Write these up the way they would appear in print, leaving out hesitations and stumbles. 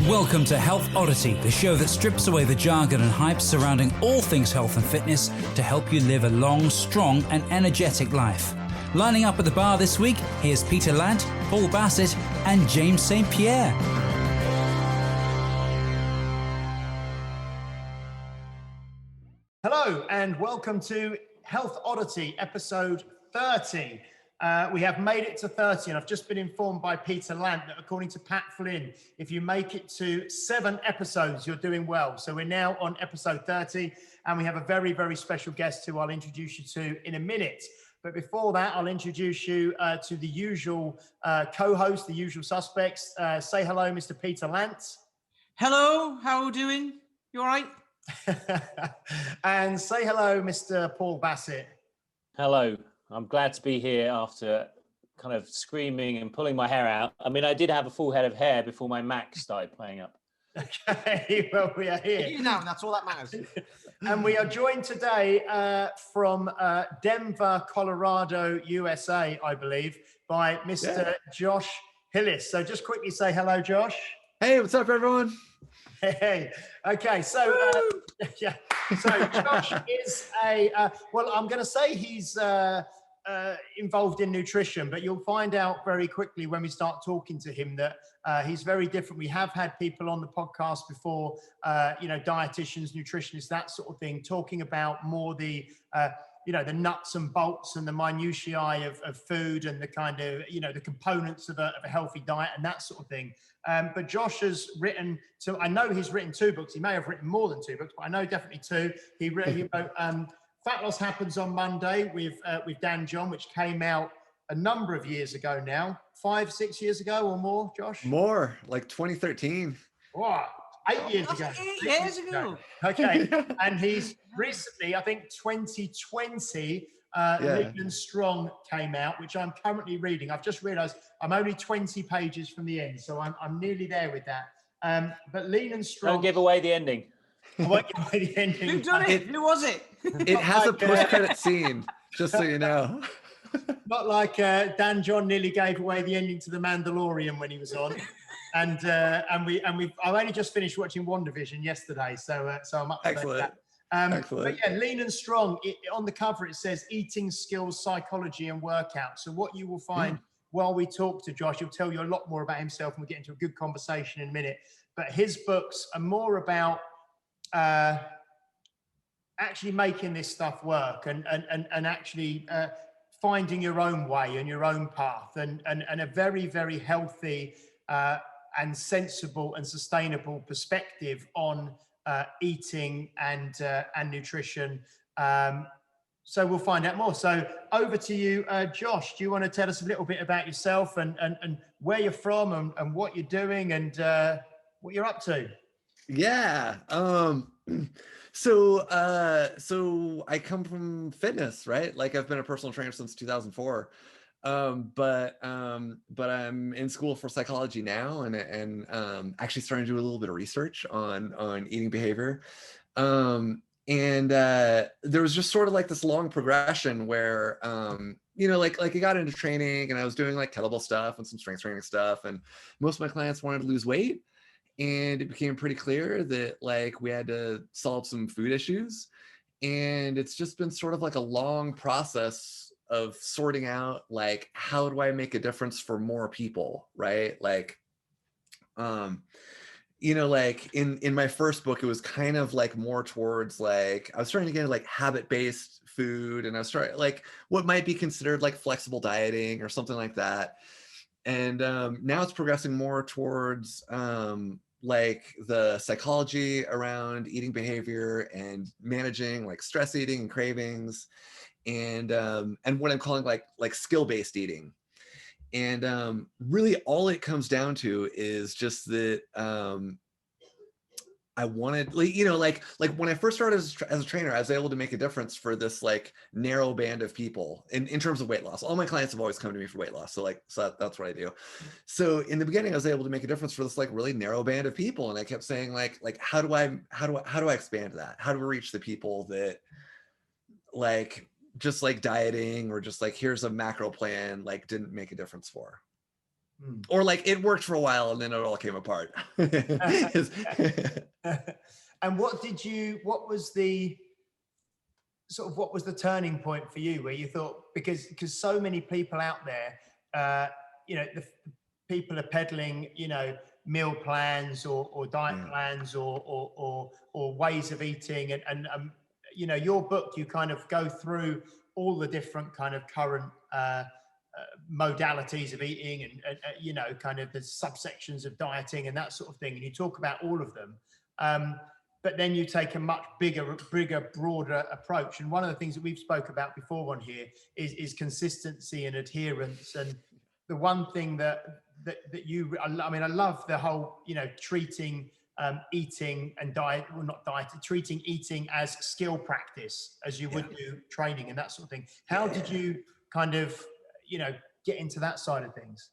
Welcome to Health Oddity, the show that strips away the jargon and hype surrounding all things health and fitness to help you live a long, strong and energetic life. Lining up at the bar this week, here's Peter Lant, Paul Bassett and James St. Pierre. Hello and welcome to Health Oddity, episode 30. We have made it to 30 and I've just been informed by Peter Lant that according to Pat Flynn, if you make it to 7 episodes, you're doing well. So we're now on episode 30 and we have a very, very special guest who I'll introduce you to in a minute. But before that, I'll introduce you to the usual co-host, the usual suspects. Say hello, Mr. Peter Lant. Hello, how are you doing? You all right? And say hello, Mr. Paul Bassett. Hello. I'm glad to be here after kind of screaming and pulling my hair out. I mean, I did have a full head of hair before my Mac started playing up. Okay, well, we are here. You know, that's all that matters. And we are joined today from Denver, Colorado, USA, I believe, by Mr. Josh Hillis. So just quickly say hello, Josh. Hey, what's up, everyone? Hey, okay, so so Josh is well, I'm going to say he's involved in nutrition, but you'll find out very quickly when we start talking to him that he's very different. We have had people on the podcast before, dietitians, nutritionists, that sort of thing, talking about more the the nuts and bolts and the minutiae of food and the kind of, the components of a healthy diet and that sort of thing. But Josh has written, I know he's written 2 books. He may have written more than 2 books, but I know definitely 2. He wrote Fat Loss Happens on Monday with Dan John, which came out a number of years ago now, 5-6 years ago or more, Josh? More, like 2013. Wow. 8 years ago. 8 years ago. Okay. And he's recently, I think 2020, Lean Strong came out, which I'm currently reading. I've just realized I'm only 20 pages from the end, so I'm nearly there with that. But Lean and Strong. Don't give away the ending. I won't give away the ending. Who done it? Who was it? It has a post-credit scene, just so you know. Not like Dan John nearly gave away the ending to The Mandalorian when he was on. And I've only just finished watching WandaVision yesterday, so I'm up to that. Excellent. But yeah, Lean and Strong. On the cover, it says eating skills, psychology, and workout. So what you will find while we talk to Josh, he'll tell you a lot more about himself, and we'll get into a good conversation in a minute. But his books are more about actually making this stuff work and actually finding your own way and your own path and a very, very healthy and sensible and sustainable perspective on eating and nutrition. So we'll find out more. So over to you, Josh. Do you want to tell us a little bit about yourself and where you're from and what you're doing and what you're up to? Yeah. So I come from fitness, right? Like I've been a personal trainer since 2004. But I'm in school for psychology now and actually starting to do a little bit of research on eating behavior. And there was just sort of like this long progression where, like I got into training and I was doing like kettlebell stuff and some strength training stuff. And most of my clients wanted to lose weight. And it became pretty clear that like we had to solve some food issues. And it's just been sort of like a long process of sorting out like, how do I make a difference for more people, right? Like, like in my first book, it was kind of like more towards like, I was trying to get like habit-based food and I was trying like what might be considered like flexible dieting or something like that. And now it's progressing more towards like the psychology around eating behavior and managing like stress eating and cravings and what I'm calling like skill-based eating. And really all it comes down to is just that I wanted, like when I first started as a trainer, I was able to make a difference for this like narrow band of people in terms of weight loss. All my clients have always come to me for weight loss. So that's what I do. So in the beginning, I was able to make a difference for this like really narrow band of people. And I kept saying like, how do I expand that? How do we reach the people that like, just like dieting or just like, here's a macro plan, like didn't make a difference for? Or like it worked for a while and then it all came apart. And what was the turning point for you where you thought, because so many people out there, the people are peddling, meal plans or diet plans or ways of eating, and your book, you kind of go through all the different kind of current modalities of eating and kind of the subsections of dieting and that sort of thing, and you talk about all of them, but then you take a much bigger, broader approach. And one of the things that we've spoke about before on here is consistency and adherence. And the one thing that I love the whole, treating eating and diet, well, not diet, treating eating as skill practice, as you would do training and that sort of thing. How did you kind of, get into that side of things?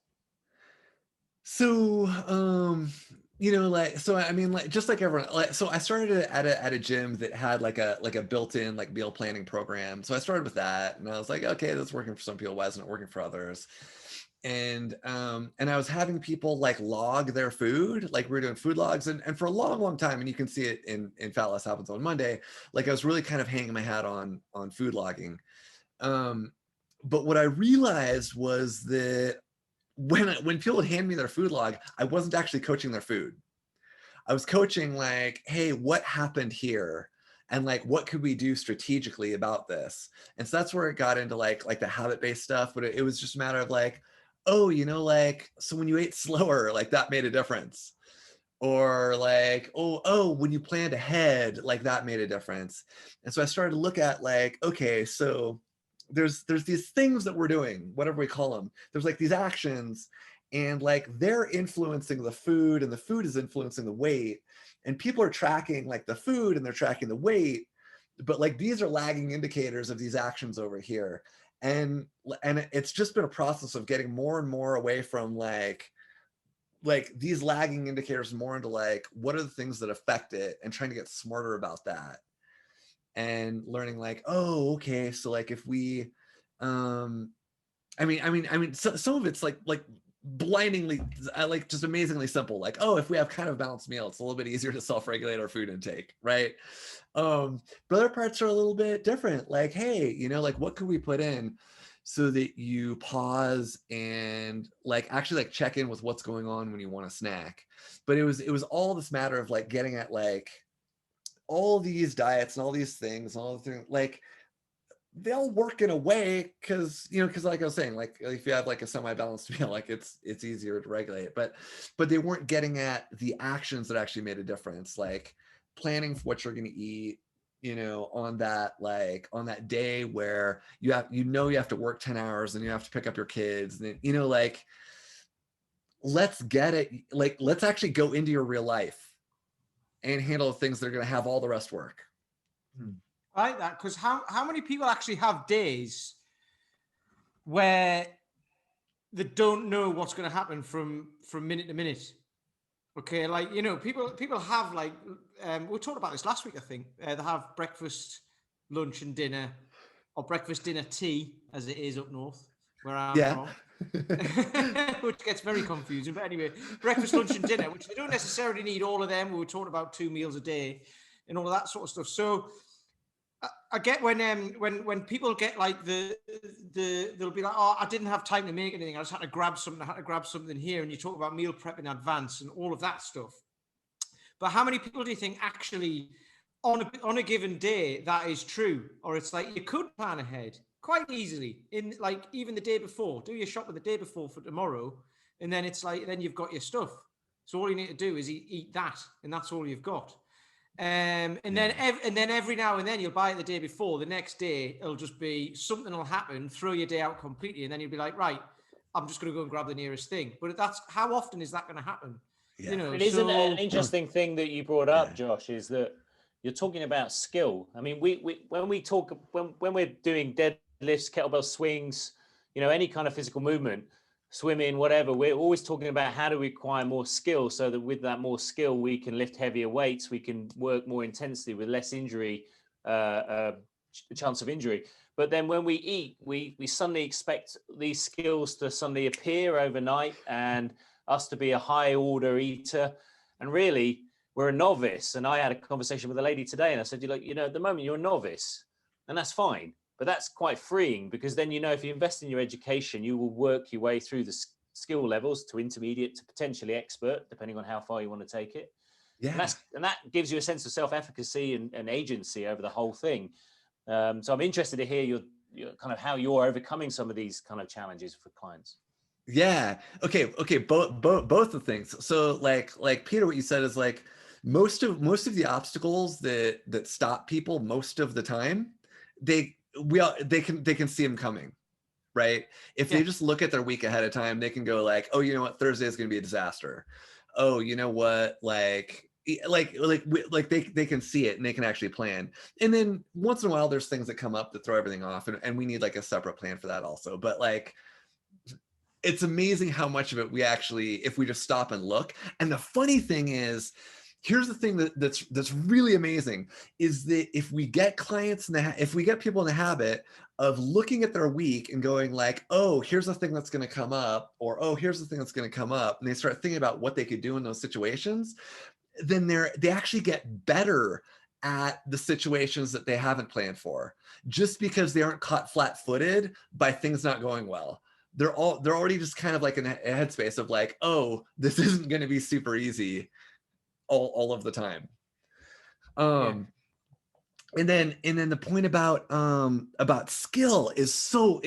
So, just like everyone, so I started at a gym that had like a built-in like meal planning program. So I started with that, and I was like, okay, that's working for some people. Why isn't it working for others? And I was having people like log their food, like we were doing food logs, and for a long time, and you can see it in Fat Loss Happens on Monday, like I was really kind of hanging my hat on food logging. But what I realized was that when people would hand me their food log, I wasn't actually coaching their food. I was coaching like, hey, what happened here? And like, what could we do strategically about this? And so that's where it got into like the habit-based stuff. But it was just a matter of like, oh, so when you ate slower, like that made a difference. Or like, oh, when you planned ahead, like that made a difference. And so I started to look at like, okay, so there's these things that we're doing, whatever we call them. There's like these actions, and like they're influencing the food, and the food is influencing the weight, and people are tracking like the food and they're tracking the weight, but like these are lagging indicators of these actions over here. And it's just been a process of getting more and more away from like these lagging indicators more into like, what are the things that affect it, and trying to get smarter about that. And learning like, oh, okay, so like if we, some of it's like blindingly, like just amazingly simple. Like, oh, if we have kind of balanced meal, it's a little bit easier to self-regulate our food intake, right? But other parts are a little bit different. Like, hey, like what could we put in so that you pause and like actually like check in with what's going on when you want a snack. But it was all this matter of like getting at like all these diets and all these things, and all the things, like they'll work in a way because like I was saying, like if you have like a semi-balanced meal, like it's easier to regulate, but they weren't getting at the actions that actually made a difference, like planning for what you're going to eat, on that day where you have to work 10 hours and you have to pick up your kids, and then, like let's get it, like let's actually go into your real life and handle the things that are going to have all the rest work. I like that, because how many people actually have days where they don't know what's going to happen from minute to minute? Okay, like people have like we talked about this last week, I think. They have breakfast, lunch, and dinner, or breakfast, dinner, tea, as it is up north where I'm from. Which gets very confusing, but anyway, breakfast, lunch, and dinner, which they don't necessarily need all of them. We were talking about 2 meals a day and all of that sort of stuff. So I get when people get like they'll be like, oh, I didn't have time to make anything, I just had to grab something here, and you talk about meal prep in advance and all of that stuff. But how many people do you think actually on a given day that is true? Or it's like you could plan ahead quite easily in like even the day before, do your shopping the day before for tomorrow, and then it's like then you've got your stuff, so all you need to do is eat that, and that's all you've got. Then every now and then you'll buy it the day before, the next day it'll just be something will happen, throw your day out completely, and then you'll be like, right, I'm just going to go and grab the nearest thing. But that's how often is that going to happen? It isn't an interesting thing that you brought up, Josh, is that you're talking about skill. I mean, when we're doing deadlifts, kettlebell swings, any kind of physical movement, swimming, whatever, we're always talking about how to acquire more skill, so that with that more skill, we can lift heavier weights, we can work more intensely with less injury, chance of injury. But then when we eat, we suddenly expect these skills to suddenly appear overnight and us to be a high order eater. And really, we're a novice. And I had a conversation with a lady today and I said, at the moment you're a novice, and that's fine. But that's quite freeing, because then, if you invest in your education, you will work your way through the skill levels to intermediate to potentially expert, depending on how far you want to take it. Yeah. And that gives you a sense of self-efficacy and agency over the whole thing. So I'm interested to hear your kind of how you're overcoming some of these kind of challenges for clients. Yeah. Okay. Both the things. So like Peter, what you said is like most of the obstacles that stop people most of the time, they can see them coming, right? If they just look at their week ahead of time, they can go like, oh, you know what, Thursday is going to be a disaster. Oh, you know what, like they can see it and they can actually plan. And then once in a while there's things that come up that throw everything off, and we need like a separate plan for that also. But like, it's amazing how much of it we actually, if we just stop and look. And the funny thing is, here's the thing that's really amazing, is that if we get clients if we get people in the habit of looking at their week and going like, oh, here's the thing that's going to come up, or oh, here's the thing that's going to come up, and they start thinking about what they could do in those situations, then they actually get better at the situations that they haven't planned for, just because they aren't caught flat-footed by things not going well. They're already just kind of like in a headspace of like, oh, this isn't going to be super easy all of the time. And then the point about skill is so,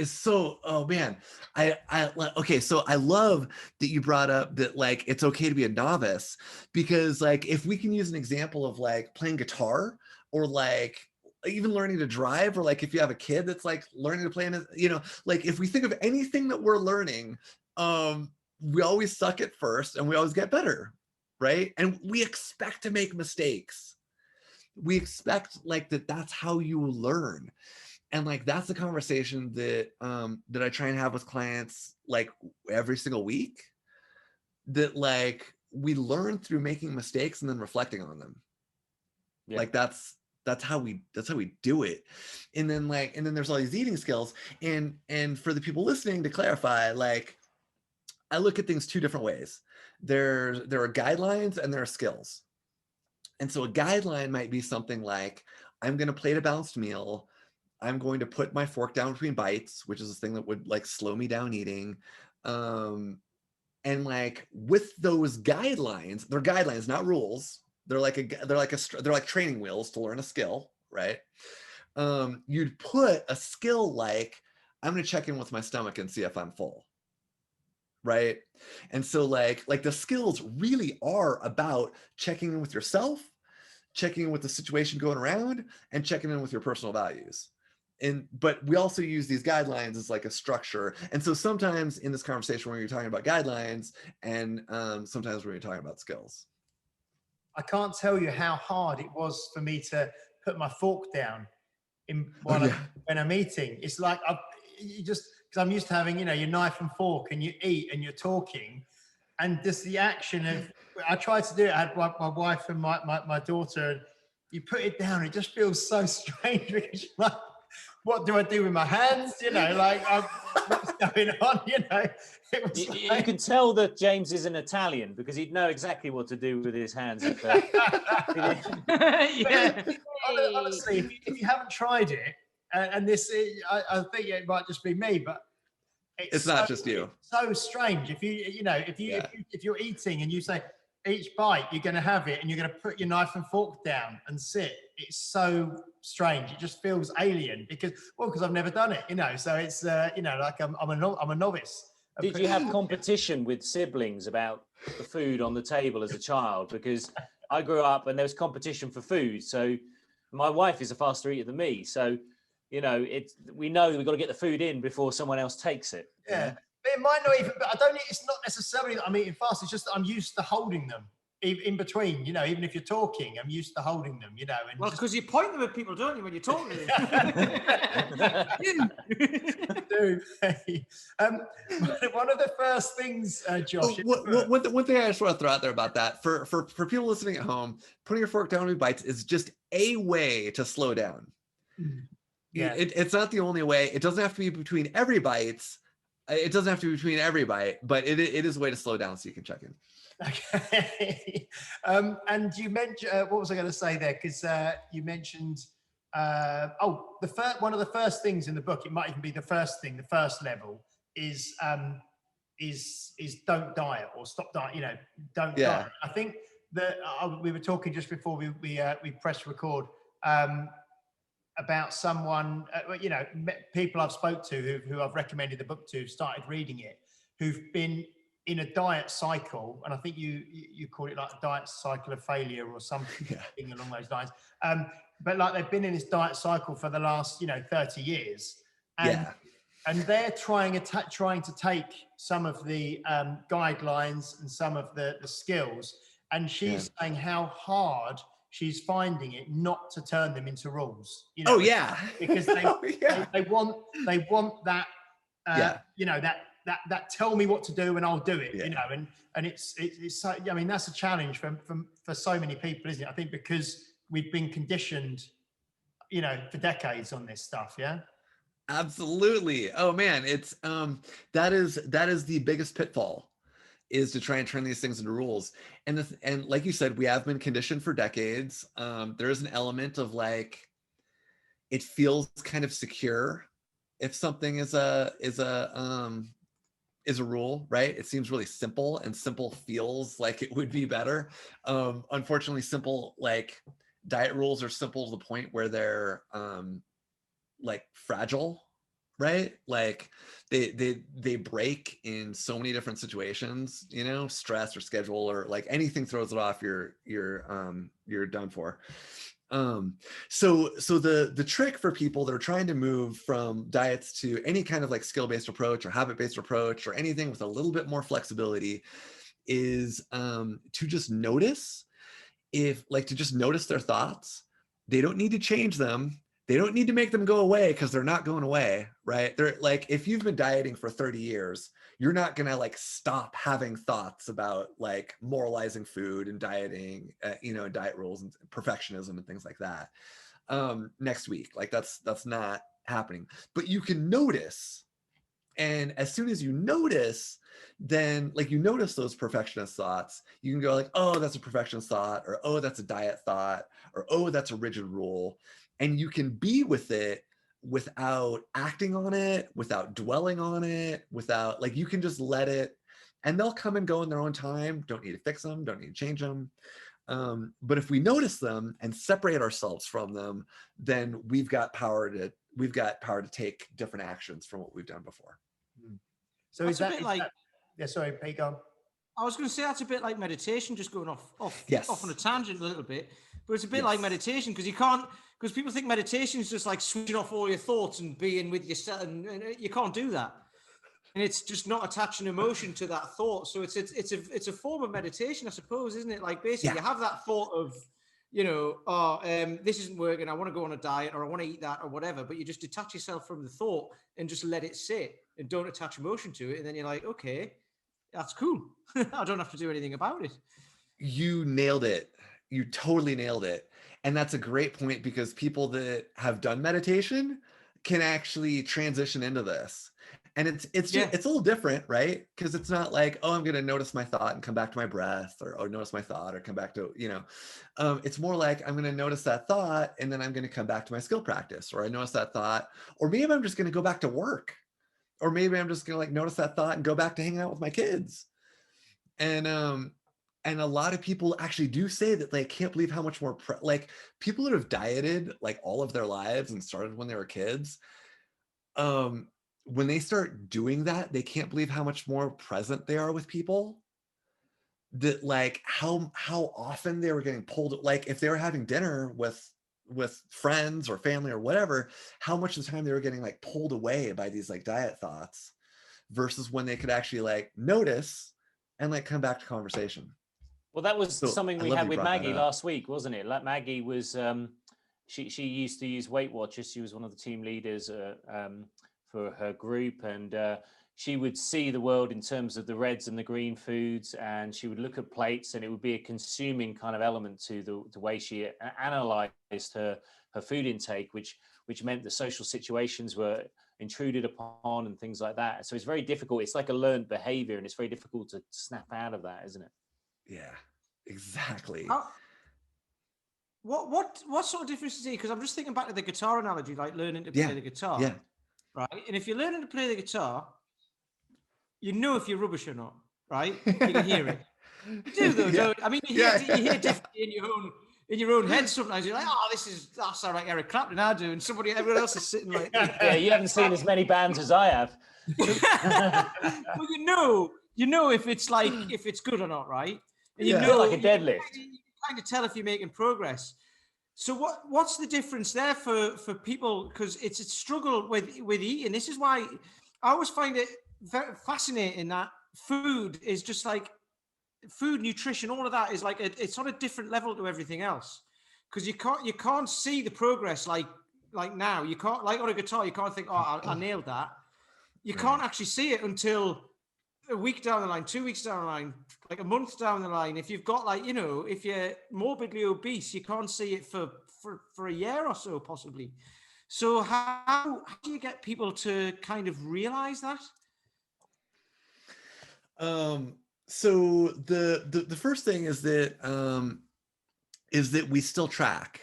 oh man, okay, so I love that you brought up that like it's okay to be a novice, because like if we can use an example of like playing guitar, or like even learning to drive, or like if you have a kid that's like learning to play, like if we think of anything that we're learning, we always suck at first and we always get better, right? And we expect to make mistakes. We expect like that's how you learn. And like that's the conversation that I try and have with clients like every single week, that like we learn through making mistakes and then reflecting on them. Yeah. Like that's how we do it. And then there's all these eating skills, and for the people listening, to clarify, like I look at things two different ways. There are guidelines and there are skills. And so a guideline might be something like, I'm going to plate a balanced meal. I'm going to put my fork down between bites, which is a thing that would like slow me down eating. And like with those guidelines, they're guidelines, not rules. They're like training wheels to learn a skill, right? You'd put a skill like, I'm going to check in with my stomach and see if I'm full. Right. And so like the skills really are about checking in with yourself, checking in with the situation going around, and checking in with your personal values. But we also use these guidelines as like a structure. And so sometimes in this conversation where you're talking about guidelines, and sometimes when you're talking about skills. I can't tell you how hard it was for me to put my fork down when I'm eating. It's like because I'm used to having, your knife and fork, and you eat and you're talking, and just the action of, I tried to do it. I had my wife and my daughter, and you put it down, it just feels so strange, because you're like, what do I do with my hands? What's going on? You can tell that James is an Italian, because he'd know exactly what to do with his hands. Honestly, if you haven't tried it, and this, I think it might just be me, but it's not just you. It's so strange. If you're eating and you say each bite you're going to have it, and you're going to put your knife and fork down and sit, it's so strange. It just feels alien because I've never done it. So it's like I'm a novice. Did you have competition with siblings about the food on the table as a child? Because I grew up and there was competition for food. So my wife is a faster eater than me. So we know we've got to get the food in before someone else takes it. Yeah. But it might not even, it's not necessarily that I'm eating fast. It's just that I'm used to holding them in between, even if you're talking, I'm used to holding them, And well, because you point them at people, don't you, when you're talking to them? One of the first things, Josh. One thing I just want to throw out there about that, for people listening at home, putting your fork down with bites is just a way to slow down. Yeah. It's not the only way. It doesn't have to be between every bites. It doesn't have to be between every bite, but it is a way to slow down so you can check in. Okay. And you mentioned, what was I going to say there? Because you mentioned, one of the first things in the book, it might even be the first thing, the first level is don't diet or stop diet, don't diet. I think that we were talking just before we pressed record about someone, people I've spoke to who I've recommended the book to, started reading it, who've been in a diet cycle, and I think you call it like a diet cycle of failure or something along those lines. But like they've been in this diet cycle for the last 30 years, and they're trying to take some of the guidelines and some of the skills, and she's saying how hard she's finding it not to turn them into rules. Because they want that that tell me what to do and I'll do it. And it's so, I mean, that's a challenge for so many people, isn't it? I think because we've been conditioned for decades on this stuff. Absolutely. Oh man, it's that is the biggest pitfall, is to try and turn these things into rules. And like you said, we have been conditioned for decades. There is an element of like, it feels kind of secure if something is a rule, right? It seems really simple, and simple feels like it would be better. Unfortunately, simple like diet rules are simple to the point where they're like fragile, right? Like they break in so many different situations, stress or schedule or like anything throws it off, you're done for. So the trick for people that are trying to move from diets to any kind of like skill-based approach or habit-based approach or anything with a little bit more flexibility is to just notice their thoughts. They don't need to change them. They don't need to make them go away, because they're not going away, right? They're like, if you've been dieting for 30 years, you're not gonna like stop having thoughts about like moralizing food and dieting, diet rules and perfectionism and things like that next week. Like that's not happening. But you can notice, and as soon as you notice, then like you notice those perfectionist thoughts, you can go like, oh, that's a perfectionist thought, or oh, that's a diet thought, or oh, that's a rigid rule. And you can be with it without acting on it, without dwelling on it, without like, you can just let it, and they'll come and go in their own time. Don't need to fix them, don't need to change them. But if we notice them and separate ourselves from them, then we've got power to take different actions from what we've done before. So that's a bit like, sorry, Pete, go on. I was going to say that's a bit like meditation, just going off on a tangent a little bit, but it's a bit like meditation, because people think meditation is just like switching off all your thoughts and being with yourself, and you can't do that. And it's just not attaching emotion to that thought. So it's a form of meditation, I suppose, isn't it? Like basically you have that thought of, this isn't working, I want to go on a diet, or I want to eat that, or whatever, but you just detach yourself from the thought and just let it sit and don't attach emotion to it. And then you're like, okay, that's cool. I don't have to do anything about it. You nailed it. You totally nailed it. And that's a great point, because people that have done meditation can actually transition into this. And it's a little different, right? Because it's not like, oh, I'm going to notice my thought and come back to my breath, or notice my thought or come back to, it's more like I'm going to notice that thought and then I'm going to come back to my skill practice, or I notice that thought, or maybe I'm just going to go back to work, or maybe I'm just going to like notice that thought and go back to hanging out with my kids. And a lot of people actually do say that they can't believe how much more like people that have dieted like all of their lives and started when they were kids, when they start doing that, they can't believe how much more present they are with people. That like how often they were getting pulled, like if they were having dinner with friends or family or whatever, how much of the time they were getting like pulled away by these like diet thoughts, versus when they could actually like notice and like come back to conversation. Well, that was something we had with Maggie last week, wasn't it? Like Maggie was, she used to use Weight Watchers. She was one of the team leaders for her group, and she would see the world in terms of the reds and the green foods, and she would look at plates, and it would be a consuming kind of element to the way she analyzed her food intake, which which meant the social situations were intruded upon and things like that. So it's very difficult. It's like a learned behavior, and it's very difficult to snap out of that, isn't it? Yeah, exactly. What sort of difference is it? Because I'm just thinking back to the guitar analogy, like learning to play the guitar. Yeah. Right. And if you're learning to play the guitar, you know if you're rubbish or not, right? You can hear it. You do though, don't you? I mean, you hear differently in your own head sometimes. You're like, oh, that sounds like Eric Clapton, I do, and everyone else is sitting like, yeah, you haven't seen as many bands as I have. Well, you know if it's good or not, right? And you know, like a deadlift. You can kind of tell if you're making progress. So what's the difference there for people? Because it's a struggle with eating. This is why I always find it very fascinating that food is just like food, nutrition, all of that is like it's on a different level to everything else. Because you can't see the progress like now. You can't, like on a guitar, you can't think, oh, I nailed that. You can't actually see it until a week down the line, 2 weeks down the line, like a month down the line. If you've got if you're morbidly obese, you can't see it for a year or so, possibly. So how do you get people to kind of realize that? So the first thing is that we still track.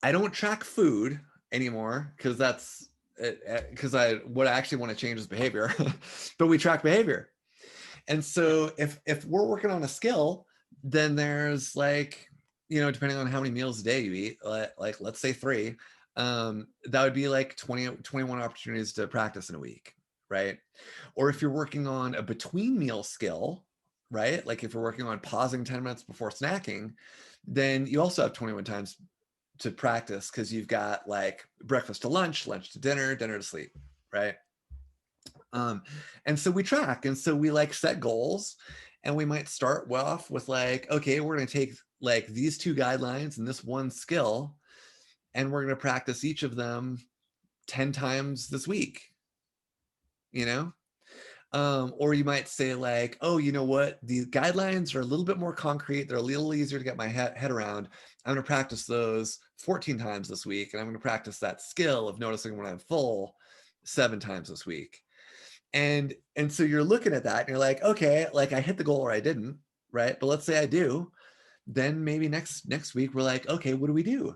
I don't track food anymore because what I actually want to change is behavior, but we track behavior. And so if we're working on a skill, then there's depending on how many meals a day you eat, like let's say 3, that would be like 21 opportunities to practice in a week, right? Or if you're working on a between meal skill, right? Like if you're working on pausing 10 minutes before snacking, then you also have 21 times to practice because you've got like breakfast to lunch, lunch to dinner, dinner to sleep, right? And so we track, and so we set goals, and we might start off with okay, we're going to take these 2 guidelines and this 1 skill, and we're going to practice each of them 10 times this week, or you might say oh, you know what? The guidelines are a little bit more concrete. They're a little easier to get my head around. I'm going to practice those 14 times this week. And I'm going to practice that skill of noticing when I'm full 7 times this week. And so you're looking at that and you're like, okay, I hit the goal or I didn't, right? But let's say I do, then maybe next week we're like, okay, what do we do?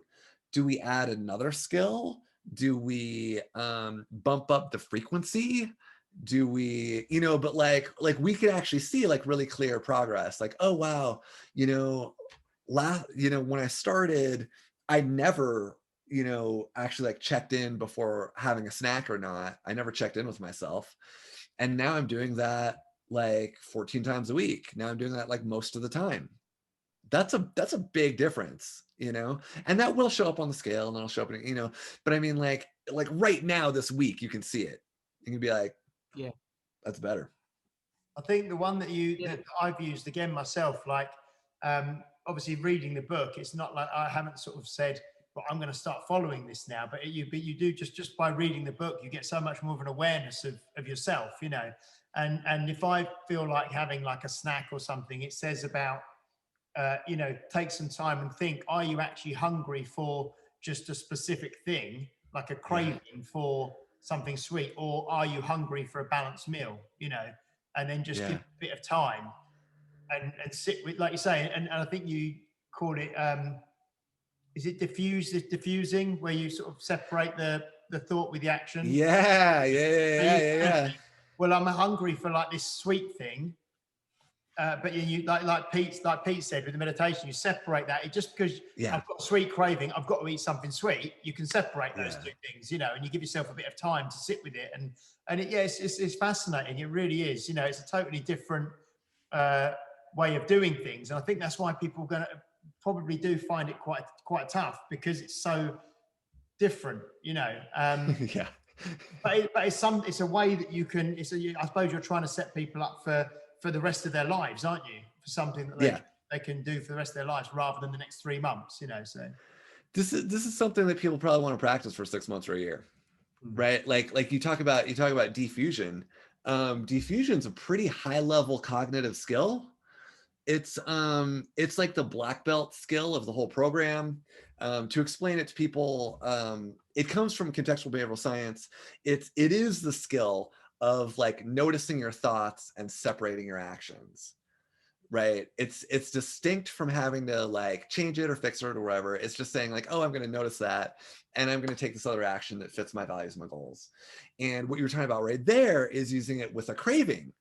Do we add another skill? Do we bump up the frequency? Do we, but we could actually see really clear progress. Oh, wow, when I started, I never, actually checked in before having a snack or not. I never checked in with myself. And now I'm doing that 14 times a week. Now I'm doing that most of the time. That's a big difference, and that will show up on the scale and it'll show up in, but I mean, right now this week, you can see it. You can be like, yeah, that's better. I think the one that I've used again myself, obviously reading the book, it's not like I haven't sort of said, well, I'm going to start following this now, but you do just by reading the book, you get so much more of an awareness of yourself, and if I feel like having a snack or something, it says about, take some time and think, are you actually hungry for just a specific thing, like a craving for something sweet, or are you hungry for a balanced meal, and then just give a bit of time and sit with, like you say, and I think you call it, is it diffusing, where you sort of separate the thought with the action? Yeah. Well, I'm hungry for this sweet thing, but you like Pete said with the meditation, you separate that. It just because I've got a sweet craving, I've got to eat something sweet. You can separate those 2 things, and you give yourself a bit of time to sit with it, and it's fascinating. It really is. It's a totally different way of doing things, and I think that's why people probably do find it quite tough, because it's so different, Yeah. But it's a way that you can. I suppose you're trying to set people up for the rest of their lives, aren't you? For something that they can do for the rest of their lives rather than the next 3 months, So this is something that people probably want to practice for 6 months or a year, right? Like you talk about diffusion. Diffusion's a pretty high level cognitive skill. It's like the black belt skill of the whole program. To explain it to people, it comes from contextual behavioral science. It is the skill of like noticing your thoughts and separating your actions. Right. It's distinct from having to like change it or fix it or whatever. It's just saying like, oh, I'm going to notice that, and I'm going to take this other action that fits my values and my goals. And what you're talking about right there is using it with a craving,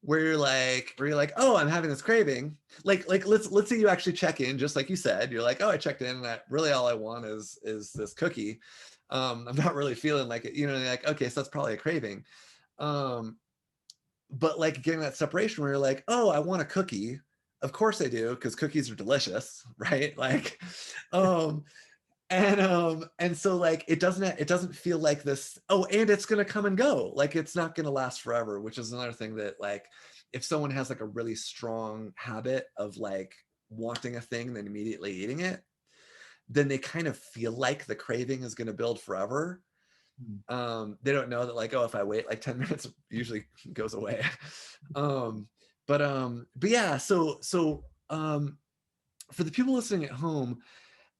where you're like, oh, I'm having this craving. Like let's say you actually check in, just like you said. You're like, oh, I checked in, and really all I want is this cookie. I'm not really feeling like it. You know, like, okay, so that's probably a craving. But like getting that separation where you're like, oh, I want a cookie. Of course I do, because cookies are delicious, right? Like, and so like it doesn't feel like this, oh, and it's gonna come and go. Like it's not gonna last forever, which is another thing that like if someone has like a really strong habit of like wanting a thing then immediately eating it, then they kind of feel like the craving is gonna build forever. They don't know that like, oh, if I wait like 10 minutes, it usually goes away. But yeah, so for the people listening at home,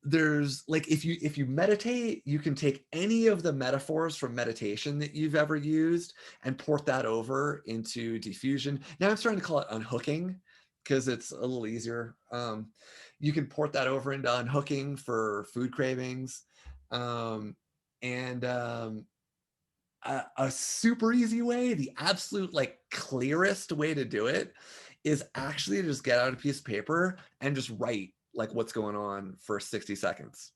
there's like, if you meditate, you can take any of the metaphors from meditation that you've ever used and port that over into diffusion. Now I'm starting to call it unhooking because it's a little easier. You can port that over into unhooking for food cravings. A super easy way, the absolute like clearest way to do it is actually to just get out a piece of paper and just write like what's going on for 60 seconds.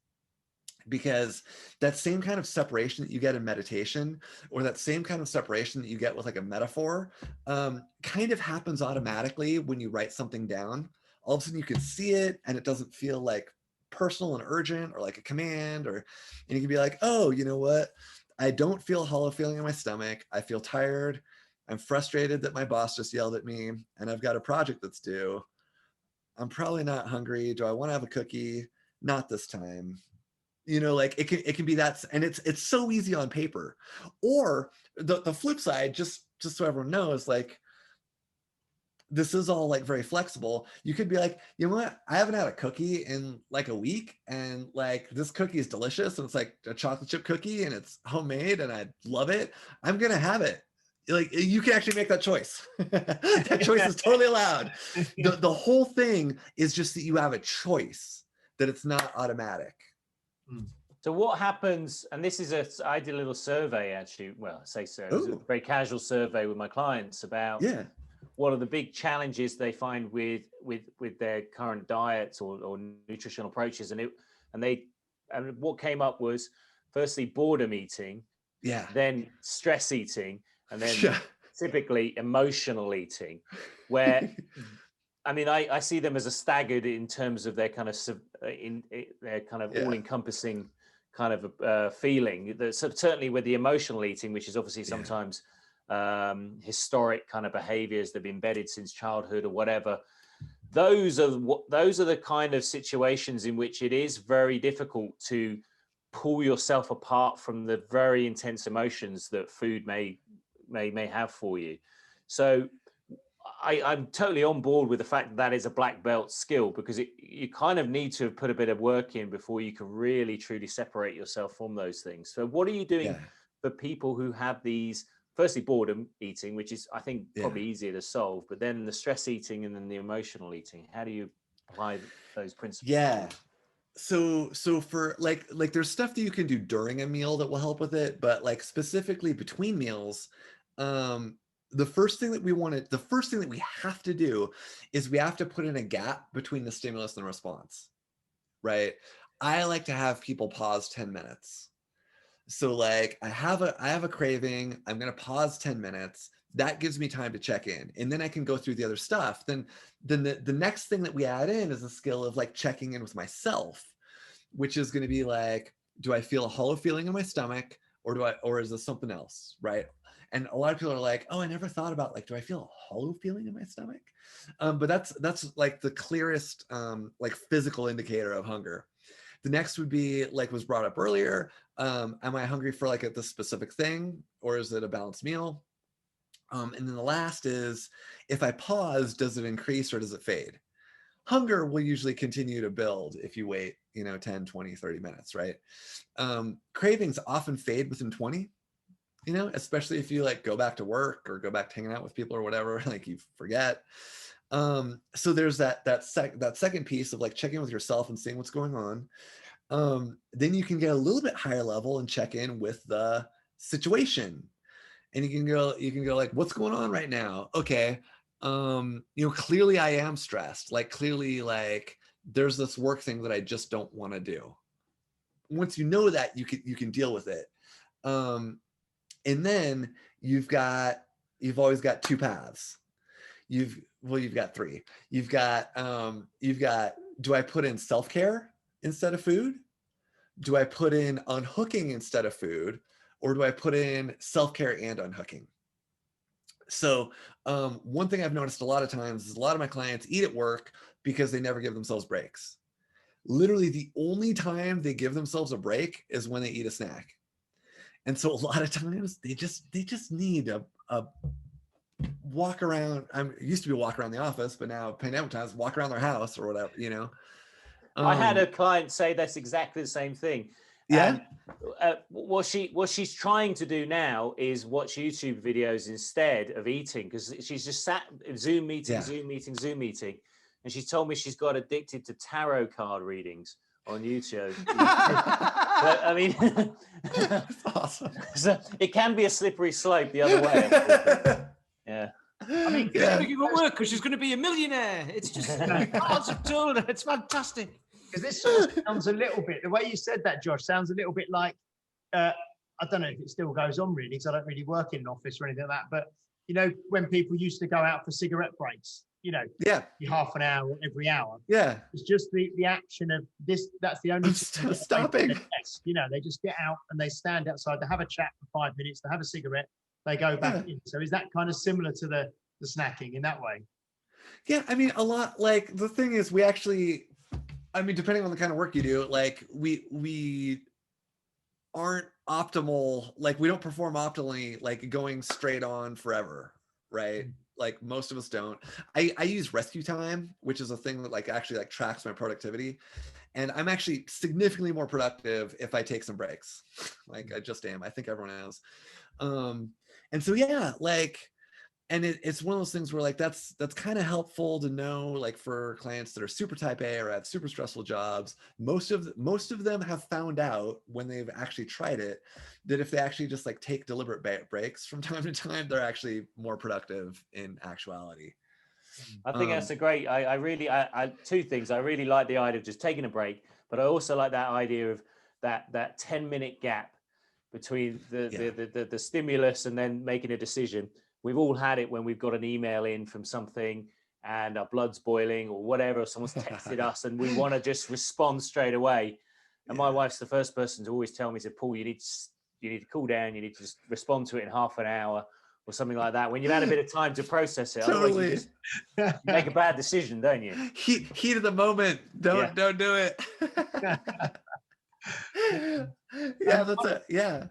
Because that same kind of separation that you get in meditation, or that same kind of separation that you get with like a metaphor, kind of happens automatically when you write something down. All of a sudden you can see it and it doesn't feel like personal and urgent or like a command, and you can be like, oh, you know what? I don't feel a hollow feeling in my stomach. I feel tired. I'm frustrated that my boss just yelled at me and I've got a project that's due. I'm probably not hungry. Do I want to have a cookie? Not this time. You know, like it can be that, and it's so easy on paper. Or the flip side, just so everyone knows, like this is all like very flexible. You could be like, you know what? I haven't had a cookie in like a week, and like this cookie is delicious, and it's like a chocolate chip cookie, and it's homemade, and I love it. I'm gonna have it. Like you can actually make that choice. That choice is totally allowed. The whole thing is just that you have a choice, that it's not automatic. So what happens, and this is I did a little survey actually, well, I say so, it was a very casual survey with my clients about what are the big challenges they find with their current diets or nutritional approaches. And what came up was firstly boredom eating, then stress eating, and then typically emotional eating, where I mean, I see them as a staggered in terms of their kind of their kind of all-encompassing kind of feeling. Certainly with the emotional eating, which is obviously sometimes historic kind of behaviors that have been embedded since childhood or whatever. Those are the kind of situations in which it is very difficult to pull yourself apart from the very intense emotions that food may have for you. So I'm totally on board with the fact that is a black belt skill, because you kind of need to put a bit of work in before you can really truly separate yourself from those things. So what are you doing for people who have these, firstly boredom eating, which is I think probably easier to solve, but then the stress eating and then the emotional eating? How do you apply those principles? So for like there's stuff that you can do during a meal that will help with it, but like specifically between meals, the first thing that we have to do is we have to put in a gap between the stimulus and the response, right? I like to have people pause 10 minutes. So like I have a craving, I'm going to pause 10 minutes. That gives me time to check in, and then I can go through the other stuff. Then the next thing that we add in is a skill of like checking in with myself, which is going to be like, do I feel a hollow feeling in my stomach, or is this something else, right? And a lot of people are like, oh, I never thought about like, do I feel a hollow feeling in my stomach? But that's like the clearest like physical indicator of hunger. The next would be like was brought up earlier. Am I hungry for like this specific thing, or is it a balanced meal? And then the last is, if I pause, does it increase or does it fade? hunger will usually continue to build if you wait, 10, 20, 30 minutes, right? Cravings often fade within 20, especially if you like go back to work or go back to hanging out with people or whatever, like you forget. So there's that second piece of like checking with yourself and seeing what's going on. Then you can get a little bit higher level and check in with the situation. And you can go like, what's going on right now? Okay. Clearly I am stressed. Like clearly, like there's this work thing that I just don't want to do. Once you know that, you can deal with it. And then you've always got two paths. You've got three. You've got, do I put in self-care instead of food? Do I put in unhooking instead of food? Or do I put in self-care and unhooking? So one thing I've noticed a lot of times is a lot of my clients eat at work because they never give themselves breaks. Literally the only time they give themselves a break is when they eat a snack. And so a lot of times they just need a walk around. I used to be walk around the office, but now pandemic times, walk around their house or whatever, I had a client say that's exactly the same thing. Yeah. What she's trying to do now is watch YouTube videos instead of eating, because she's just sat Zoom meeting, and she told me she's got addicted to tarot card readings on YouTube. But, I mean, That's awesome. So it can be a slippery slope the other way. Yeah. I mean, she's going to give up work because she's going to be a millionaire. It's just cards have told her. It's fantastic. Because this sort of sounds a little bit, the way you said that, Josh, sounds a little bit like, I don't know if it still goes on really, because I don't really work in an office or anything like that, but when people used to go out for cigarette breaks, yeah, half an hour every hour. Yeah. It's just the action of this, that's the only stopping. They just get out and they stand outside, they have a chat for 5 minutes, they have a cigarette, they go back in. So is that kind of similar to the snacking in that way? Yeah, I mean, a lot, like the thing is we actually, I mean, depending on the kind of work you do, like we aren't optimal, like we don't perform optimally, like going straight on forever, right? Like most of us don't. I use rescue time, which is a thing that like actually like tracks my productivity. And I'm actually significantly more productive if I take some breaks. Like I just am. I think everyone is. And so, yeah, like, and it's one of those things where like that's kind of helpful to know, like for clients that are super type A or have super stressful jobs. Most of them have found out when they've actually tried it that if they actually just like take deliberate breaks from time to time, they're actually more productive in actuality. I think that's a great. I really two things. I really like the idea of just taking a break, but I also like that idea of that 10-minute gap between the stimulus and then making a decision. We've all had it when we've got an email in from something and our blood's boiling or whatever, someone's texted us and we want to just respond straight away. And my wife's the first person to always tell me, said, Paul, you need to cool down. You need to just respond to it in half an hour or something like that. When you've had a bit of time to process it, Totally. You make a bad decision, don't you? Heat of the moment. Don't do it. Yeah, that's it. Yeah.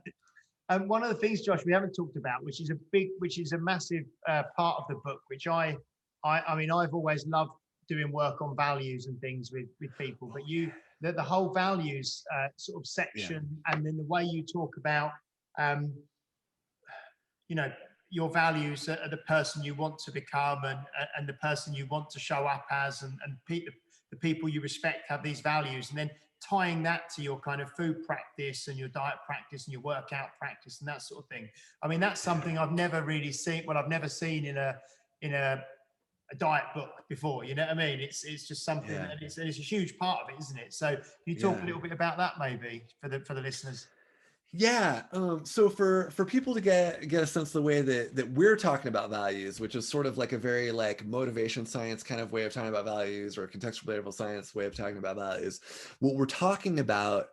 And one of the things, Josh, we haven't talked about, which is a massive part of the book, which I mean, I've always loved doing work on values and things with people, but the whole values sort of section, and then the way you talk about, your values are the person you want to become and the person you want to show up as, and the people you respect have these values, and then tying that to your kind of food practice and your diet practice and your workout practice and that sort of thing. I mean, that's something I've never really seen. Well, I've never seen in a diet book before. You know what I mean? It's just something, and it's a huge part of it, isn't it? So can you talk a little bit about that, maybe, for the listeners? Yeah. So for people to get a sense of the way that we're talking about values, which is sort of like a very like motivation science kind of way of talking about values, or a contextual behavioral science way of talking about values, what we're talking about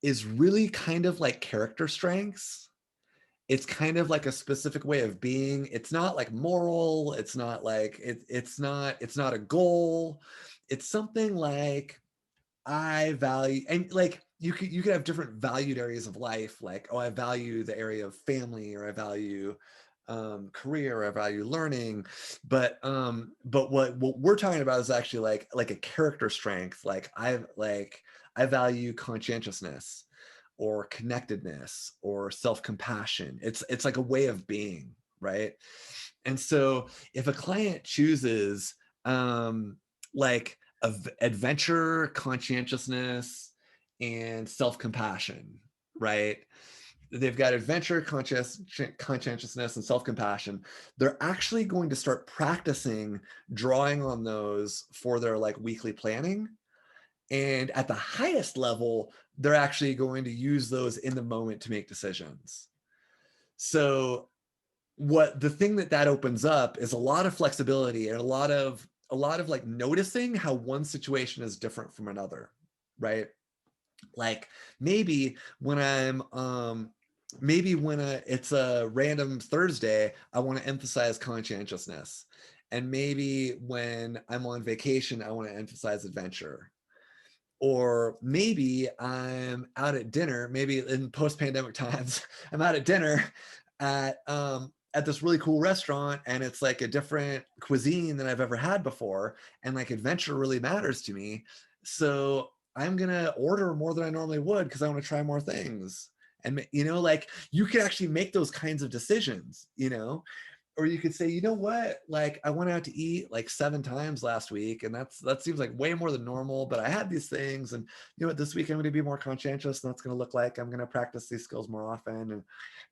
is really kind of like character strengths. It's kind of like a specific way of being. It's not like moral. It's not like it's not a goal. It's something like I value, and like you could have different valued areas of life, like, oh, I value the area of family, or I value career, I value learning, but what we're talking about is actually like a character strength. Like I value conscientiousness or connectedness or self-compassion. It's like a way of being, right? And so if a client chooses like adventure, conscientiousness, and self-compassion, right? They've got adventure, conscientiousness, and self-compassion. They're actually going to start practicing drawing on those for their like weekly planning. And at the highest level, they're actually going to use those in the moment to make decisions. So what the thing that opens up is a lot of flexibility and a lot of like noticing how one situation is different from another, right? Like maybe when it's a random Thursday, I want to emphasize conscientiousness. And maybe when I'm on vacation, I want to emphasize adventure. Or maybe I'm out at dinner, maybe in post-pandemic times, I'm out at dinner at this really cool restaurant, and it's like a different cuisine than I've ever had before. And like adventure really matters to me. So I'm gonna order more than I normally would because I want to try more things. And like you can actually make those kinds of decisions, or you could say, you know what, like I went out to eat like 7 times last week, and that seems like way more than normal, but I had these things, and you know what, this week I'm going to be more conscientious, and that's going to look like I'm going to practice these skills more often,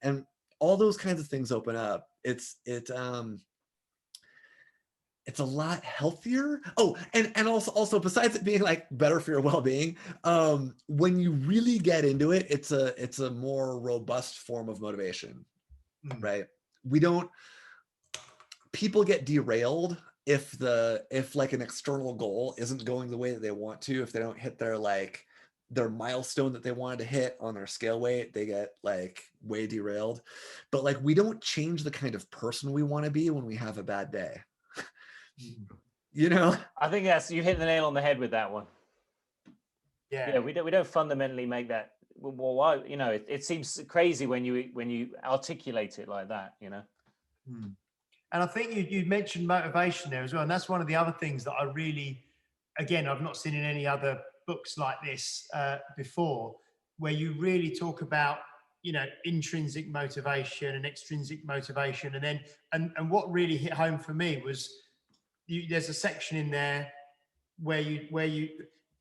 and all those kinds of things open up. It's a lot healthier. Oh, and also besides it being like better for your well-being, when you really get into it, it's a more robust form of motivation, right? People get derailed if like an external goal isn't going the way that they want to. If they don't hit their milestone that they wanted to hit on their scale weight, they get like way derailed. But like we don't change the kind of person we want to be when we have a bad day. I think you hit the nail on the head with that one. Yeah, we don't fundamentally make that. Well, why? It seems crazy when you articulate it like that. And I think you mentioned motivation there as well. And that's one of the other things that I really, again, I've not seen in any other books like this before, where you really talk about, intrinsic motivation and extrinsic motivation. And then, and what really hit home for me was there's a section in there where you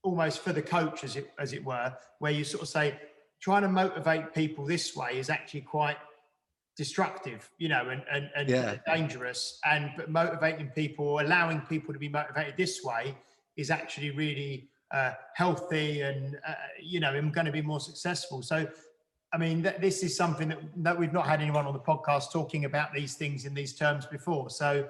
almost for the coach, as it were, where you sort of say, trying to motivate people this way is actually quite destructive, and dangerous, but motivating people, allowing people to be motivated this way is actually really healthy, and I'm going to be more successful. So I mean, this is something that we've not had anyone on the podcast talking about these things in these terms before. So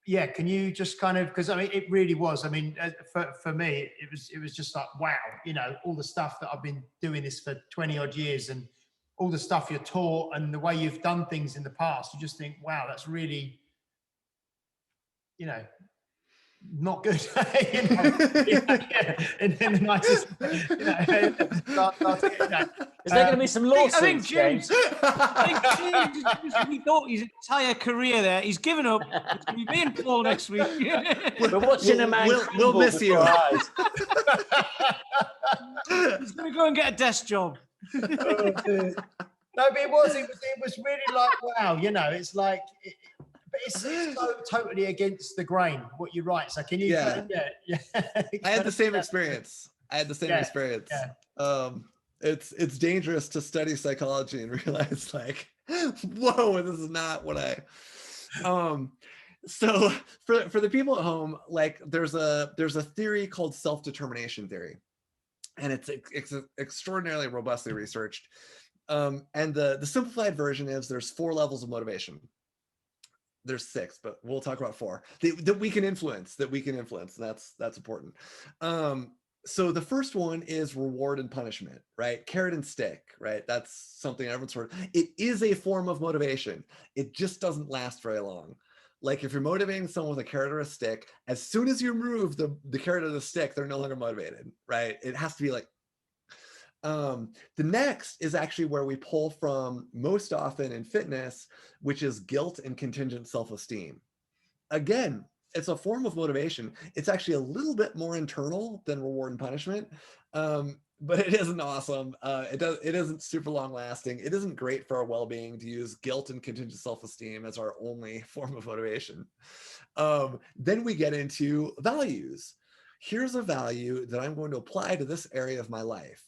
yeah, can you just kind of, because I mean, it really was, I mean, for me, it was just like, wow, all the stuff that I've been doing this for 20 odd years, and all the stuff you're taught and the way you've done things in the past, you just think, wow, that's really, not good. In the nicest, Is there going to be some lawsuits? I think James he thought his entire career there. He's given up. It's going to be me and Paul next week. We're watching a man we'll miss you. Eyes. He's going to go and get a desk job. No, but it was really like, wow, it's like, but it's so totally against the grain what you write. So can you? Yeah. I had the same experience. Experience. Yeah. It's dangerous to study psychology and realize like, whoa, this is not what I. So for the people at home, like there's a theory called self-determination theory, and it's extraordinarily robustly researched. And the simplified version is there's 4 levels of motivation. There's 6, but we'll talk about 4 that we can influence. That's important. So the first one is reward and punishment, right? Carrot and stick, right? That's something everyone's heard. It is a form of motivation. It just doesn't last very long. Like if you're motivating someone with a carrot or a stick, as soon as you remove the carrot or the stick, they're no longer motivated, right? It has to be like, The next is actually where we pull from most often in fitness, which is guilt and contingent self-esteem. Again, it's a form of motivation. It's actually a little bit more internal than reward and punishment, but it isn't awesome. It isn't super long lasting. It isn't great for our well-being to use guilt and contingent self-esteem as our only form of motivation. Then we get into values. Here's a value that I'm going to apply to this area of my life,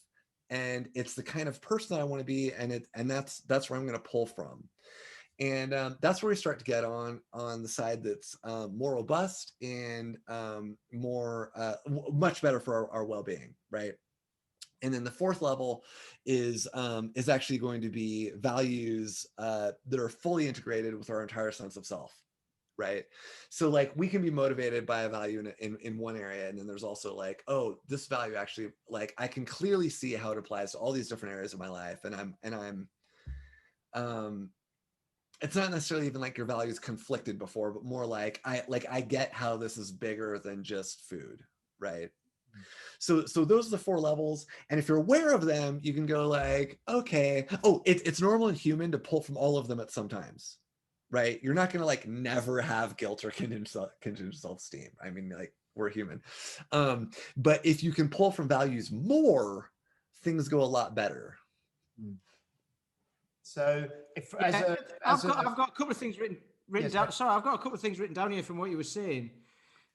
and it's the kind of person I want to be, and that's where I'm going to pull from. And that's where we start to get on the side that's more robust and much better for our well-being, right? And then the fourth level is actually going to be values that are fully integrated with our entire sense of self, right? So like we can be motivated by a value in one area, and then there's also like, oh, this value actually, like I can clearly see how it applies to all these different areas of my life, and I'm it's not necessarily even like your values conflicted before, but more like I get how this is bigger than just food, right? So those are the four levels, and if you're aware of them, you can go like, okay, oh, it's normal and human to pull from all of them at some times, right? You're not gonna like never have guilt or contingent self-esteem. I mean, like we're human, but if you can pull from values more, things go a lot better. So if I've got a couple of things written Yes, down. mate. Sorry, I've got a couple of things written down here from what you were saying.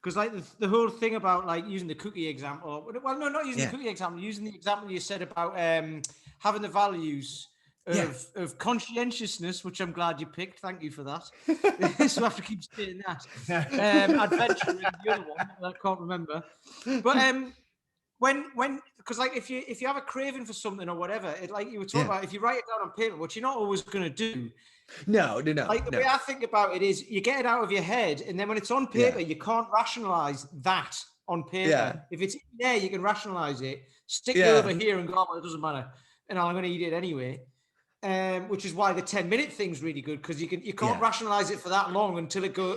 Because like the whole thing about like using the cookie example, well, no, not using the cookie example, using the example you said about having the values of conscientiousness, which I'm glad you picked. Thank you for that. So I have to keep saying that. Adventure and the other one, I can't remember. But when because like if you have a craving for something or whatever, it, like you were talking about, if you write it down on paper, which you're not always going to do. No. Like the way I think about it is you get it out of your head, and then when it's on paper, you can't rationalize that on paper. Yeah. If it's in there, you can rationalize it, stick it over here and go, oh, well, it doesn't matter. And I'm going to eat it anyway. Which is why the 10-minute thing's really good, because you can't rationalize it for that long until you go,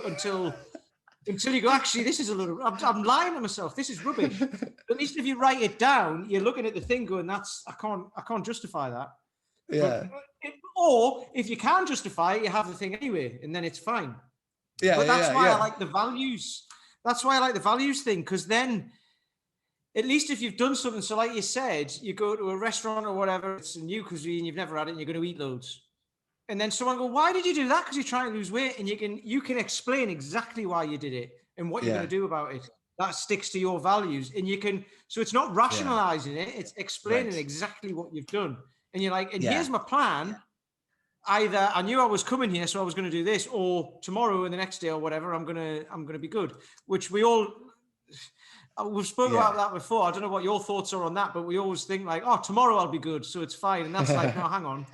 actually, this is a little, I'm lying to myself. This is rubbish. At least if you write it down, you're looking at the thing going, I can't justify that. Yeah. Or if you can justify it, you have the thing anyway, and then it's fine. Yeah. But that's why I like the values. That's why I like the values thing, because then at least if you've done something, so like you said, you go to a restaurant or whatever, it's a new cuisine, you've never had it, and you're going to eat loads. And then someone go, why did you do that? Because you're trying to lose weight, and you can explain exactly why you did it and what you're going to do about it. That sticks to your values, and you can. So it's not rationalizing it; it's explaining exactly what you've done. And you're like, and here's my plan. Either I knew I was coming here, so I was going to do this, or tomorrow and the next day or whatever, I'm gonna be good. Which we've spoken about that before. I don't know what your thoughts are on that, but we always think like, oh, tomorrow I'll be good, so it's fine. And that's like, no, hang on.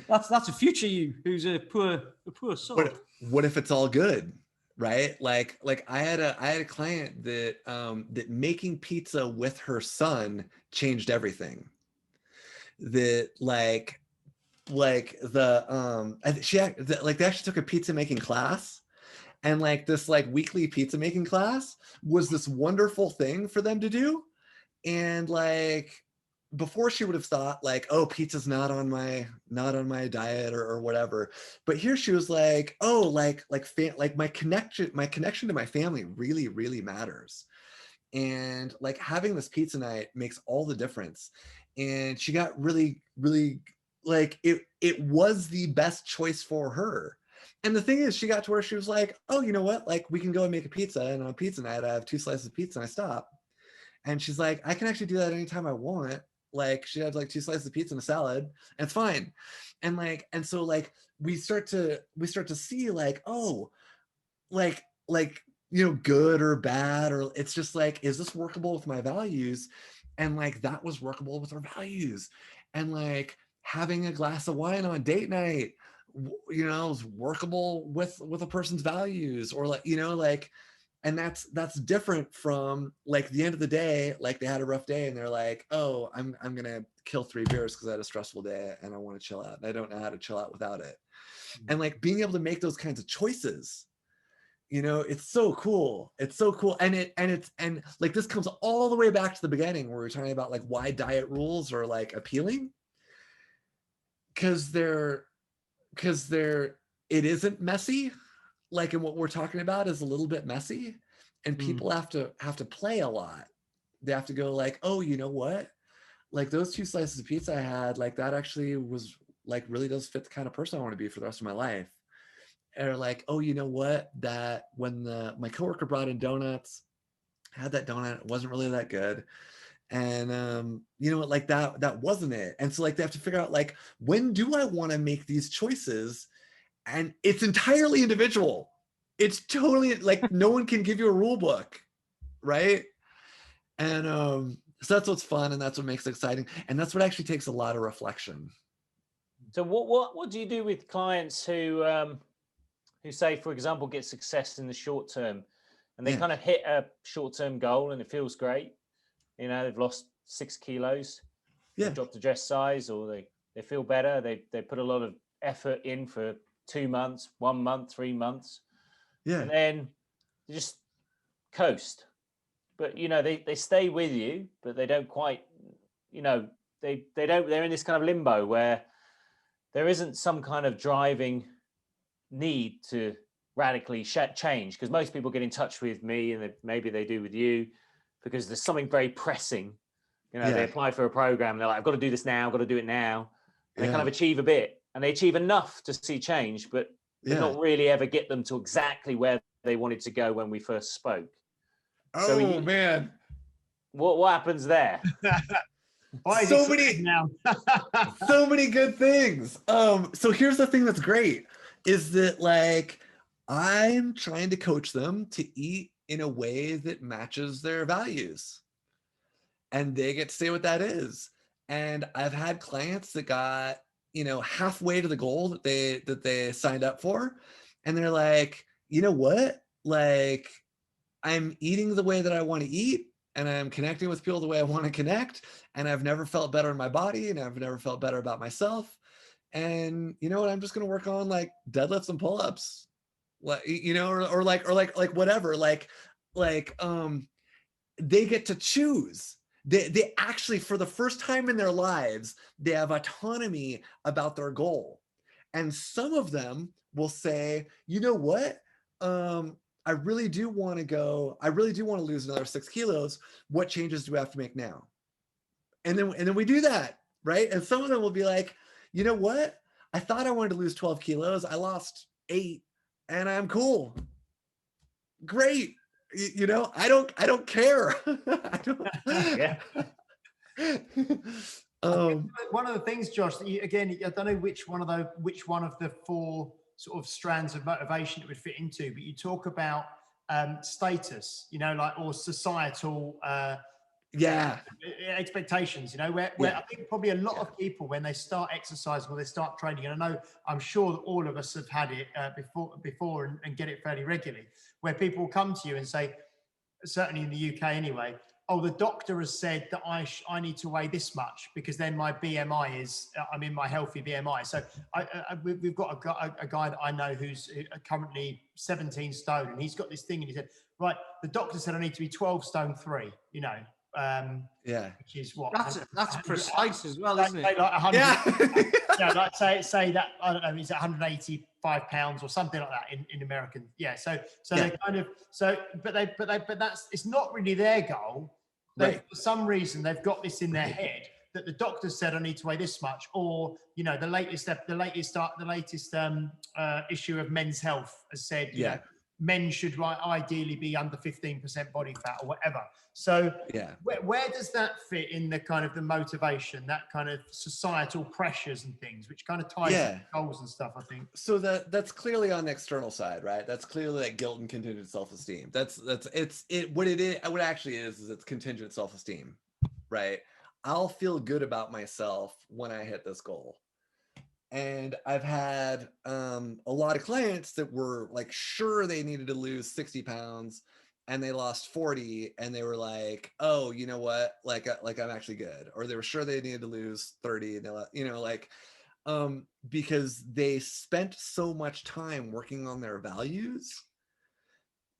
that's a future you who's a poor soul. What if it's all good, right? Like I had a client that that making pizza with her son changed everything. That they actually took a pizza making class, and like this like weekly pizza making class was this wonderful thing for them to do. And like before she would have thought like, oh, pizza's not on my diet or whatever. But here she was like, oh, like my connection to my family really, really matters. And like having this pizza night makes all the difference. And she got really, really like it was the best choice for her. And the thing is, she got to where she was like, oh, you know what? Like we can go and make a pizza, and on a pizza night, I have 2 slices of pizza and I stop. And she's like, I can actually do that anytime I want. Like she had like 2 slices of pizza and a salad, and it's fine. And so like we start to see like, oh, like you know, good or bad, or it's just like, is this workable with my values? And like that was workable with our values. And like having a glass of wine on date night, you know, is workable with a person's values. Or like, you know, like, and that's different from like the end of the day, like they had a rough day and they're like, oh, I'm gonna kill 3 beers because I had a stressful day and I want to chill out, and I don't know how to chill out without it. And like being able to make those kinds of choices, It's so cool. It's so cool. And like, this comes all the way back to the beginning where we're talking about like why diet rules are like appealing. Cause it isn't messy. Like, and what we're talking about is a little bit messy, and people have to play a lot. They have to go like, oh, you know what? Like those 2 slices of pizza I had, like that actually was like really does fit the kind of person I want to be for the rest of my life. Or like, oh, you know what? That when my coworker brought in donuts, I had that donut, it wasn't really that good. And you know what, like that wasn't it. And so like they have to figure out like, when do I want to make these choices? And it's entirely individual. It's totally like no one can give you a rule book, right? And so that's what's fun, and that's what makes it exciting, and that's what actually takes a lot of reflection. So what do you do with clients who say, for example, get success in the short term, and they kind of hit a short-term goal and it feels great? They've lost 6 kilos, they've dropped a dress size, or they feel better. They put a lot of effort in for 2 months, 1 month, 3 months, and then they just coast. But they stay with you, but they don't quite, they're in this kind of limbo where there isn't some kind of driving need to radically change, because most people get in touch with me, and maybe they do with you, because there's something very pressing. They apply for a program, and they're like, I've got to do this now, I've got to do it now. And they kind of achieve a bit, and they achieve enough to see change, but not really ever get them to exactly where they wanted to go when we first spoke. Oh, man. What happens there? So many now. So many good things. So here's the thing that's great is that like I'm trying to coach them to eat in a way that matches their values, and they get to say what that is. And I've had clients that got halfway to the goal that they signed up for, and they're like, you know what, like I'm eating the way that I want to eat, and I'm connecting with people the way I want to connect, and I've never felt better in my body, and I've never felt better about myself. And you know what, I'm just going to work on like deadlifts and pull-ups, like or like whatever, like they get to choose. They actually, for the first time in their lives, they have autonomy about their goal. And some of them will say, you know what, I really do want to lose another 6 kilos. What changes do we have to make now? And then we do that, right? And some of them will be like, you know what? I thought I wanted to lose 12 kilos. I lost 8 and I'm cool. Great. I don't care. I don't. Yeah. One of the things, Josh, that again, I don't know which one of the 4 sort of strands of motivation it would fit into, but you talk about status, like, or societal expectations, where I think probably a lot of people, when they start exercising or they start training, and I'm sure that all of us have had it before and get it fairly regularly, where people come to you and say, certainly in the UK anyway, oh, the doctor has said that I need to weigh this much because then my BMI is, I'm in my healthy BMI. So we've got a guy that I know who's currently 17 stone, and he's got this thing, and he said, right, the doctor said I need to be 12 stone 3, which is what? That's precise as well, isn't it? Like 100, like say that, I don't know, is it 185 pounds or something like that in American? Yeah. So they kind of, but that's, it's not really their goal. For some reason, they've got this in their head that the doctor said I need to weigh this much, or the latest issue of Men's Health has said, men should ideally be under 15% body fat or whatever. So where does that fit in the kind of the motivation, that kind of societal pressures and things, which kind of ties to goals and stuff, I think? So that's clearly on the external side, right? That's clearly like guilt and contingent self-esteem. What it actually is it's contingent self-esteem, right? I'll feel good about myself when I hit this goal. And I've had a lot of clients that were like sure they needed to lose 60 pounds and they lost 40, and they were like, oh, you know what, like I'm actually good. Or they were sure they needed to lose 30 and they because they spent so much time working on their values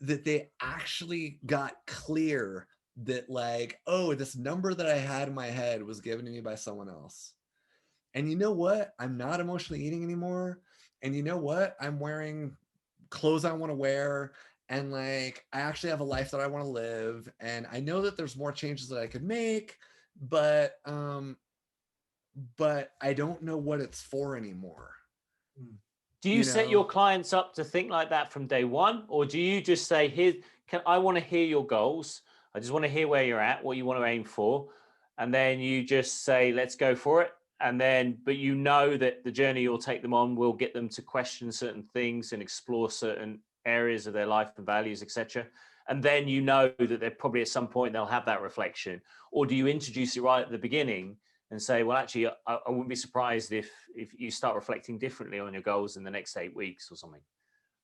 that they actually got clear that like, oh, this number that I had in my head was given to me by someone else. And you know what? I'm not emotionally eating anymore. And you know what? I'm wearing clothes I want to wear. And like, I actually have a life that I want to live. And I know that there's more changes that I could make, but I don't know what it's for anymore. Do you set your clients up to think like that from day one? Or do you just say, I want to hear your goals. I just want to hear where you're at, what you want to aim for. And then you just say, let's go for it. And then, but you know that the journey you'll take them on will get them to question certain things and explore certain areas of their life and values, etc. And then you know that they're probably at some point they'll have that reflection. Or do you introduce it right at the beginning and say, well, actually, I wouldn't be surprised if you start reflecting differently on your goals in the next 8 weeks or something?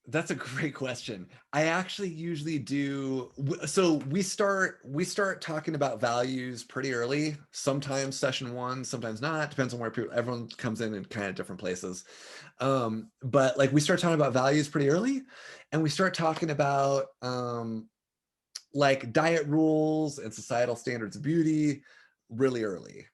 That's a great question. I actually usually do. So we start talking about values pretty early, sometimes session 1, sometimes not, depends on where everyone comes in kind of different places. But like we start talking about values pretty early, and we start talking about like diet rules and societal standards of beauty really early.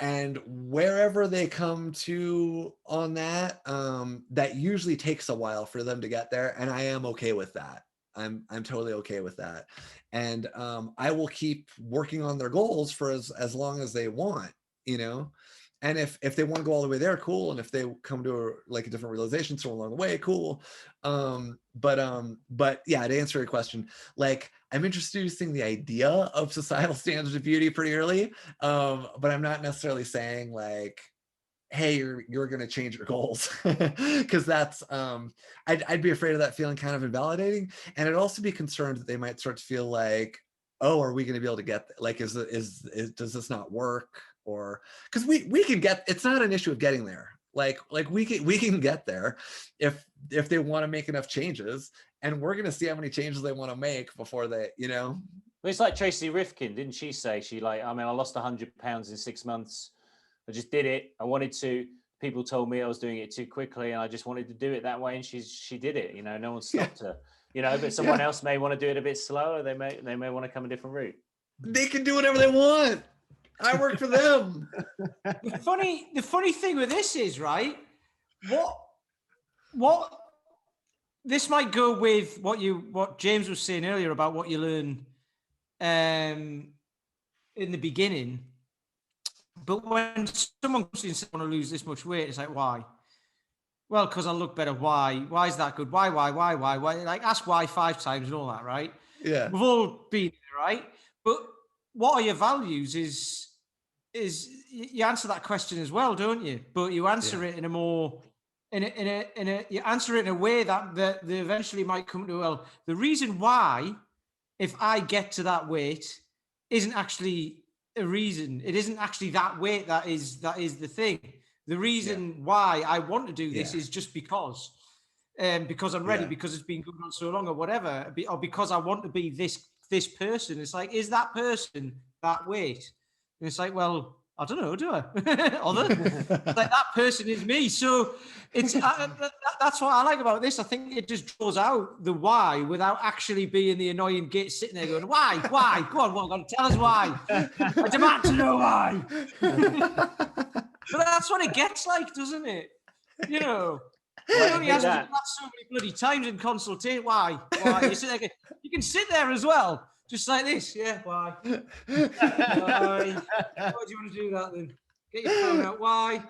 And wherever they come to on that, that usually takes a while for them to get there. And I am okay with that. I'm totally okay with that. And I will keep working on their goals for as long as they want, And if they want to go all the way there, cool. And if they come to a different realization somewhere along the way, cool. But yeah, to answer your question, like I'm introducing the idea of societal standards of beauty pretty early, but I'm not necessarily saying like, hey, you're going to change your goals, because that's I'd be afraid of that feeling kind of invalidating, and I'd also be concerned that they might start to feel like, oh, are we going to be able to get like does this not work? Or because we can get, it's not an issue of getting there. Like we can get there if they want to make enough changes, and we're gonna see how many changes they want to make before they, Well, it's like Tracy Rifkin, didn't she say? I lost 100 pounds in 6 months. I just did it. I wanted to. People told me I was doing it too quickly, and I just wanted to do it that way. And she did it. No one stopped her. But someone else may want to do it a bit slower. They may want to come a different route. They can do whatever they want. I work for them. The funny thing with this is, right, what this might go with what James was saying earlier about what you learn in the beginning. But when someone comes in and says, I want to lose this much weight, it's like, why? Well, because I look better. Why? Why is that good? Why? Like, ask why 5 times and all that, right? Yeah. We've all been there, right? But what are your values is you answer that question as well, don't you? But you answer it in a more, you answer it in a way that they eventually might come to, well, the reason why, if I get to that weight, isn't actually a reason. It isn't actually that weight that is the thing. The reason why I want to do this is just because I'm ready, because it's been going on so long or whatever, or because I want to be this person. It's like, is that person that weight? And it's like, well, I don't know, do I? Like, that person is me. So it's that's what I like about this. I think it just draws out the why without actually being the annoying git sitting there going, why? Go on, tell us why. I demand to know why. But that's what it gets like, doesn't it? He only has to do that so many bloody times in consultation. Why? You can sit there as well. Just like this, why? Why? Why do you want to do that then? Get your phone out. Why?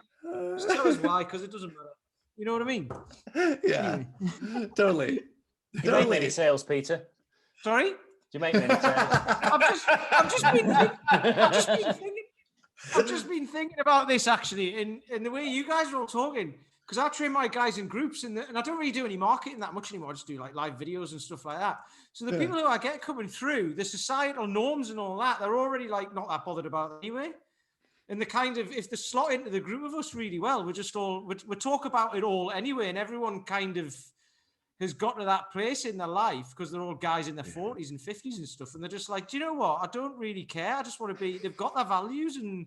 Just tell us why, because it doesn't matter. You know what I mean? Yeah, totally. Do you make many sales, Peter? Sorry? Do you make many sales? I've just been thinking about this actually, in the way you guys are all talking. Because I train my guys in groups, and I don't really do any marketing that much anymore. I just do like live videos and stuff like that. So the people who I get coming through, the societal norms and all that, they're already like not that bothered about anyway. And the kind of, if they slot into the group of us really well, we're just all, we talk about it all anyway. And everyone kind of has got to that place in their life because they're all guys in their 40s and 50s and stuff. And they're just like, do you know what? I don't really care. I just want to be, they've got their values and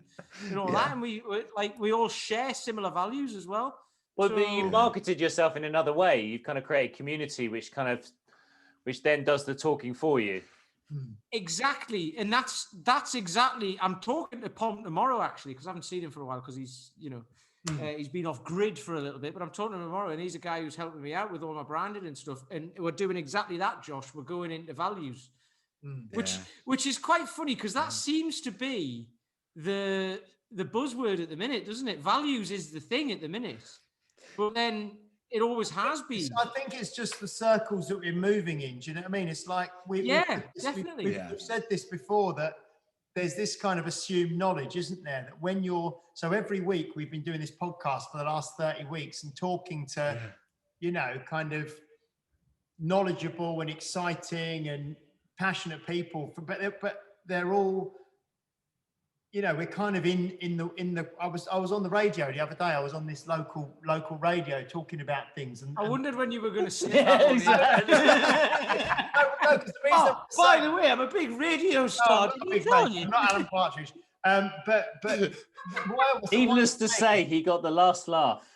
all that. And we all share similar values as well. Well, but you marketed yourself in another way. You've kind of created community, which kind of which then does the talking for you. Exactly, and that's exactly. I'm talking to Pom tomorrow actually, because I haven't seen him for a while because he's he's been off grid for a little bit. But I'm talking to him tomorrow, and he's a guy who's helping me out with all my branding and stuff. And we're doing exactly that, Josh. We're going into values, which is quite funny because that seems to be the buzzword at the minute, doesn't it? Values is the thing at the minute, but then it always has been. I think it's just the circles that we're moving in. Do you know what I mean? It's like we've said this before, that there's this kind of assumed knowledge, isn't there? That when so every week we've been doing this podcast for the last 30 weeks and talking to, kind of knowledgeable and exciting and passionate people, but they're all, we're kind of in the. I was on the radio the other day. I was on this local radio talking about things. And I wondered when you were going to say that. By the way, I'm a big radio star. I'm not Alan Partridge. But needless to say, he got the last laugh.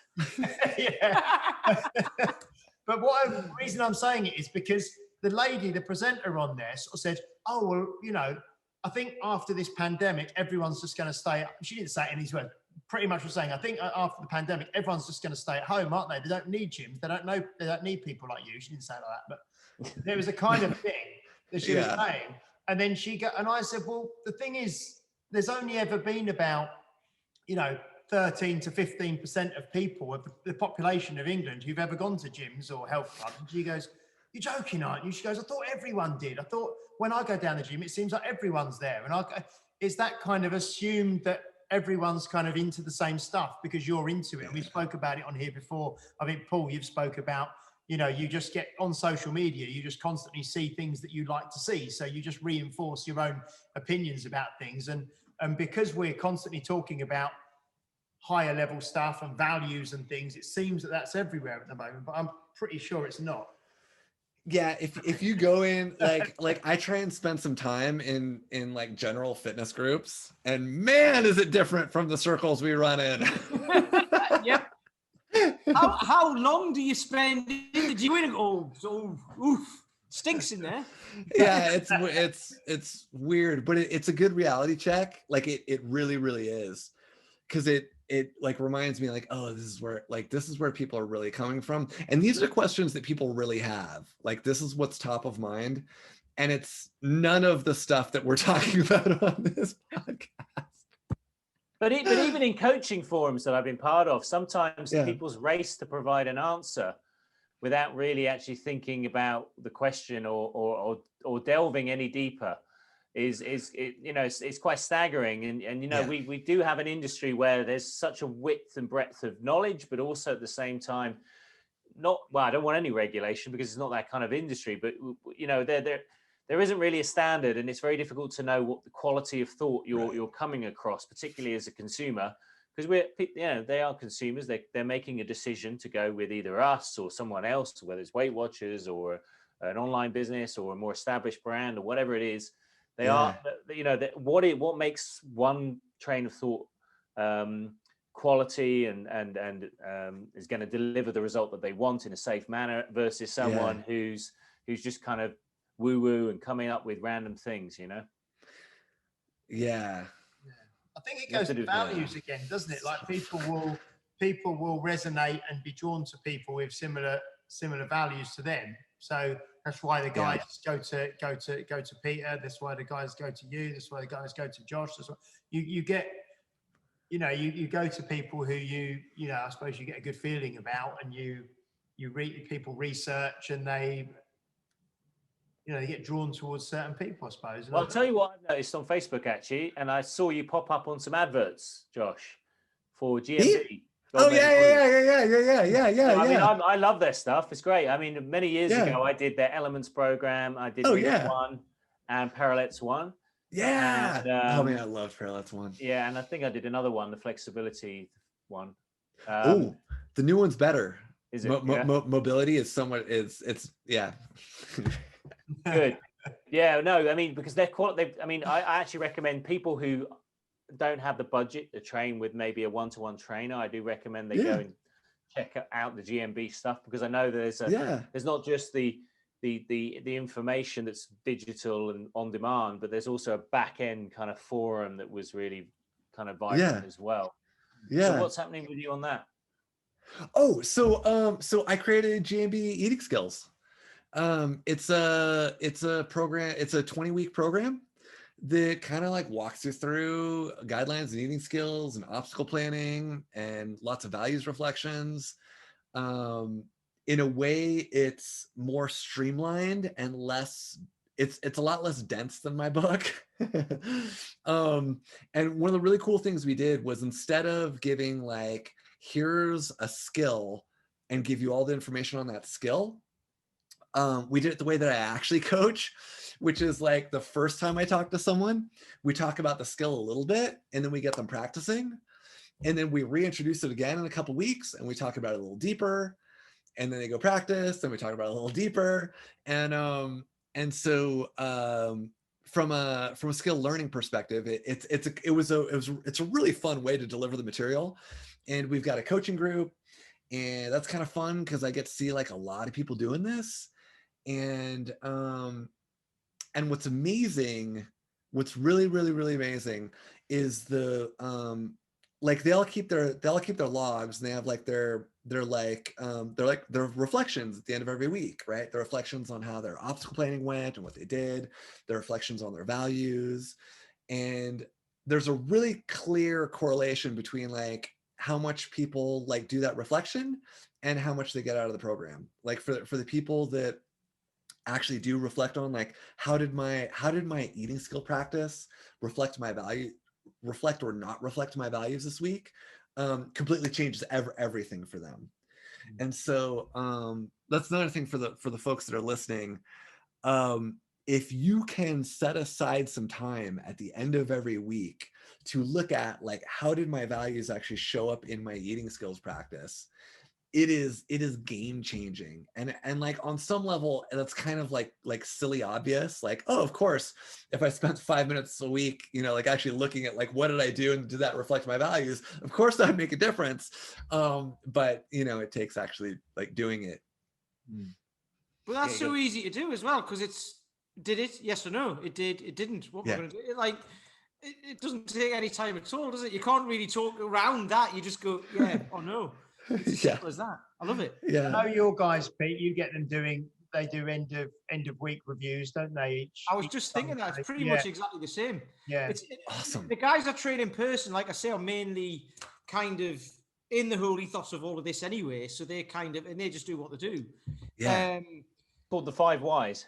But the reason I'm saying it is because the presenter on there sort of said, "Oh well, I think after this pandemic, everyone's just going to stay." She didn't say it in these words. Pretty much was saying, I think after the pandemic, everyone's just going to stay at home, aren't they? They don't need gyms. They don't need people like you. She didn't say it like that, but there was a kind of thing that she was saying. And then and I said, well, the thing is, there's only ever been about, 13 to 15% of people of the population of England who've ever gone to gyms or health clubs. And she goes, "You're joking, aren't you?" She goes, "I thought everyone did. I thought when I go down the gym, it seems like everyone's there." And it's that kind of assumed that everyone's kind of into the same stuff because you're into it. And we spoke about it on here before. I think, Paul, you've spoke about, you just get on social media, you just constantly see things that you like to see. So you just reinforce your own opinions about things. And because we're constantly talking about higher level stuff and values and things, it seems that that's everywhere at the moment, but I'm pretty sure it's not. Yeah, if you go in like I try and spend some time in like general fitness groups, and man, is it different from the circles we run in. Yep. How long do you spend in the gym? Stinks in there. Yeah, it's weird, but it's a good reality check. Like it really, really is, because it like reminds me like, oh, this is where people are really coming from. And these are the questions that people really have. Like, this is what's top of mind. And it's none of the stuff that we're talking about on this podcast. But even in coaching forums that I've been part of, sometimes people's race to provide an answer without really actually thinking about the question or delving any deeper it's quite staggering. And we do have an industry where there's such a width and breadth of knowledge, but also at the same time, I don't want any regulation because it's not that kind of industry, but there isn't really a standard, and it's very difficult to know what the quality of thought you're coming across, particularly as a consumer, because they are consumers. They're making a decision to go with either us or someone else, whether it's Weight Watchers or an online business or a more established brand or whatever it is. They are, what makes one train of thought quality and is going to deliver the result that they want in a safe manner versus someone who's just kind of woo-woo and coming up with random things, Yeah. I think it goes to values again, doesn't it? Like people will resonate and be drawn to people with similar values to them. So that's why the guys go to Peter. That's why the guys go to you. That's why the guys go to Josh. That's why you get, you go to people who I suppose you get a good feeling about, and you read people research, and they get drawn towards certain people, I suppose. Well, I'll tell you what I've noticed on Facebook actually, and I saw you pop up on some adverts, Josh, for GMB. Oh yeah. I mean, I love their stuff. It's great. I mean, many years ago, I did their Elements program. I did one and Parallettes one. Yeah. And, I love Parallettes one. Yeah, and I think I did another one, the flexibility one. The new one's better. Is it? Mobility is somewhat. It's good. Yeah. No, I mean, because they're quality. I mean, I actually recommend people who don't have the budget to train with maybe a one-to-one trainer. I do recommend they go and check out the GMB stuff, because I know there's not just the the information that's digital and on demand, but there's also a back end kind of forum that was really kind of vibrant as well. So what's happening with you on that? Oh, so I created GMB Eating Skills. It's a program. It's a 20-week program that kind of like walks you through guidelines and eating skills and obstacle planning and lots of values reflections. In a way, it's more streamlined and less. It's a lot less dense than my book. And one of the really cool things we did was, instead of giving like, here's a skill and give you all the information on that skill, we did it the way that I actually coach, which is like, the first time I talk to someone, we talk about the skill a little bit, and then we get them practicing, and then we reintroduce it again in a couple weeks, and we talk about it a little deeper, and then they go practice, and we talk about it a little deeper, and so from a skill learning perspective, it's a really fun way to deliver the material. And we've got a coaching group, and that's kind of fun because I get to see like a lot of people doing this. And what's amazing, what's really, really, really amazing is the like they all keep their logs, and they have like their reflections at the end of every week, right? Their reflections on how their obstacle planning went and what they did, their reflections on their values. And there's a really clear correlation between like how much people like do that reflection and how much they get out of the program. Like for the people that actually do reflect on like, how did my eating skill practice reflect or not reflect my values this week, completely changes everything for them. And so that's another thing for the folks that are listening. If you can set aside some time at the end of every week to look at like, how did my values actually show up in my eating skills practice, it is game changing. And like, on some level, that's kind of like silly obvious, like, oh, of course, if I spent 5 minutes a week, like actually looking at like, what did I do and did that reflect my values, of course that would make a difference. But it takes actually like doing it. But that's so easy to do as well, because did it? Yes or no? It did. It didn't. What we're going to do? Like, it doesn't take any time at all, does it? You can't really talk around that. You just go, yeah or no. It's as simple as that. I love it. I know your guys, Pete. You get them they do end of week reviews, don't they? I was just thinking that it's pretty much exactly the same. Yeah, it's awesome. The guys that train in person, like I say, are mainly kind of in the whole ethos of all of this anyway. So they and they just do what they do. Yeah. Called the 5 whys.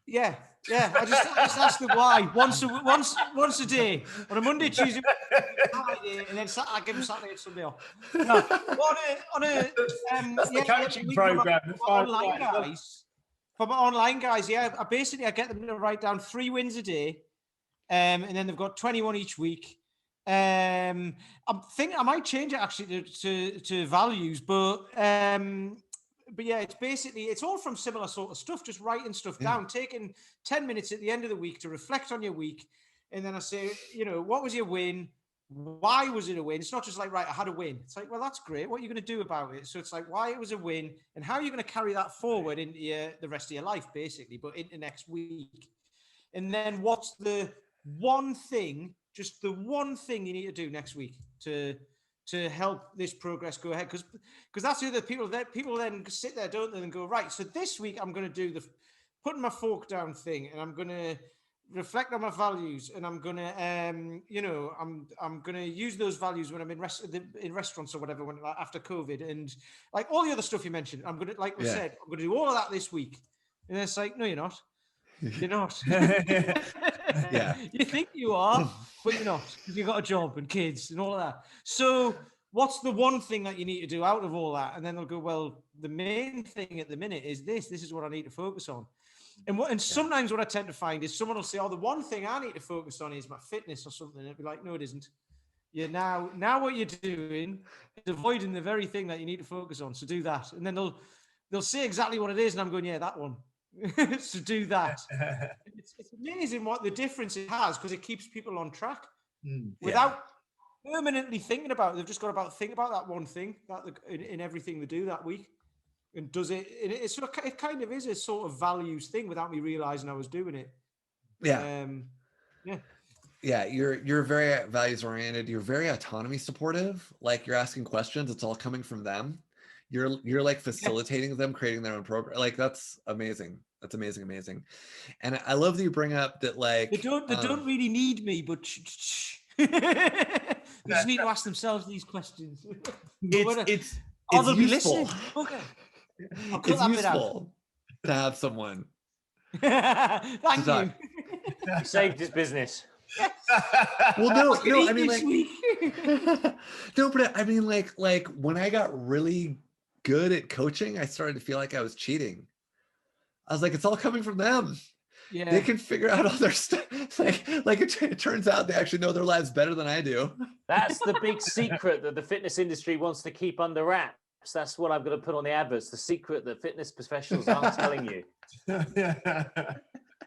Yeah. I just ask them why once a day, on a Monday, Tuesday, Friday, and then I give them Saturday and Sunday off. No, that's the coaching program. For my online guys, I get them to write down 3 wins a day, and then they've got 21 each week. I'm thinking I might change it actually to values, but yeah, it's all from similar sort of stuff, just writing stuff down, taking 10 minutes at the end of the week to reflect on your week. And then I say, what was your win? Why was it a win? It's not just like, right, I had a win. It's like, well, that's great. What are you going to do about it? So it's like, why it was a win and how are you going to carry that forward into the rest of your life, basically, but into next week. And then what's the one thing, just the one thing you need to do next week to help this progress go ahead, because that's the other people then sit there, don't they, and go, right, so this week I'm going to do the putting my fork down thing, and I'm going to reflect on my values, and I'm going to I'm going to use those values when I'm in restaurants or whatever, when after COVID, and like all the other stuff you mentioned, I'm going to, like we said, I'm going to do all of that this week. And it's like, no, you're not. You're not. Yeah. You think you are, but you're not, because you've got a job and kids and all of that. So what's the one thing that you need to do out of all that? And then they'll go, well, the main thing at the minute is this is what I need to focus on. And sometimes what I tend to find is someone will say, oh, the one thing I need to focus on is my fitness or something. And it'll be like, no, it isn't. You're now what you're doing is avoiding the very thing that you need to focus on. So do that. And then they'll say exactly what it is. And I'm going, yeah, that one. So do that. It's amazing what the difference it has, because it keeps people on track without permanently thinking about it. They've just got to think about that one thing that in everything they do that week. And does it? It kind of is a sort of values thing without me realizing I was doing it. Yeah. Yeah. Yeah, you're very values oriented. You're very autonomy supportive. Like you're asking questions, it's all coming from them. You're like facilitating them creating their own program. Like that's amazing. That's amazing, amazing. And I love that you bring up that like They don't really need me, but they just need to ask themselves these questions. it's they'll be useful. listening. Okay. It's useful to have someone. Thank you. He saved his business. Well, no, I mean like no, but I mean like when I got really good at coaching, I started to feel like I was cheating. I was like, it's all coming from them. Yeah. They can figure out all their stuff. Like it turns out they actually know their lives better than I do. That's the big secret that the fitness industry wants to keep under wraps. That's what I'm going to put on the adverts. The secret that fitness professionals aren't telling you.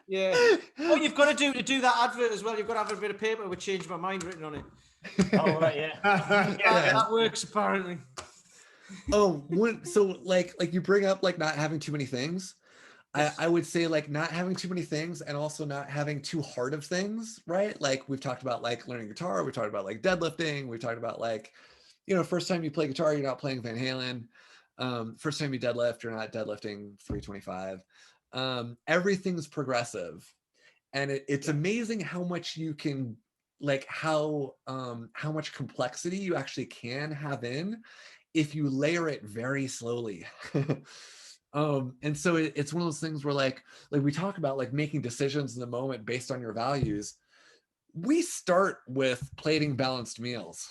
Yeah. What you've got to do that advert as well, you've got to have a bit of paper with "Change My Mind" written on it. Oh, right, yeah. That works apparently. Oh, so like you bring up like not having too many things. Yes. I would say like not having too many things and also not having too hard of things, right? Like we've talked about like learning guitar, we talked about like deadlifting, we talked about like, you know, first time you play guitar, you're not playing Van Halen. First time you deadlift, you're not deadlifting 325. Everything's progressive, and it's amazing how much you can like how much complexity you actually can have in if you layer it very slowly. And so it's one of those things where like we talk about like making decisions in the moment based on your values. We start with plating balanced meals.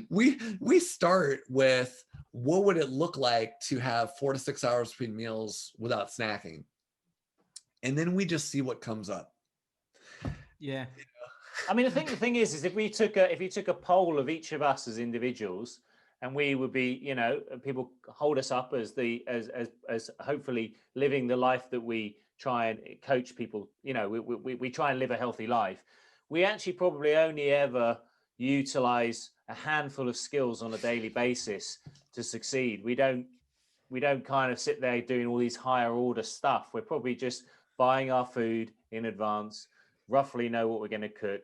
we start with what would it look like to have 4 to 6 hours between meals without snacking, and then we just see what comes up. Yeah. I mean, the thing is if you took a poll of each of us as individuals, and we would be, you know, people hold us up as as hopefully living the life that we try and coach people. You know, we try and live a healthy life. We actually probably only ever utilize a handful of skills on a daily basis to succeed. We don't kind of sit there doing all these higher order stuff. We're probably just buying our food in advance, roughly know what we're going to cook,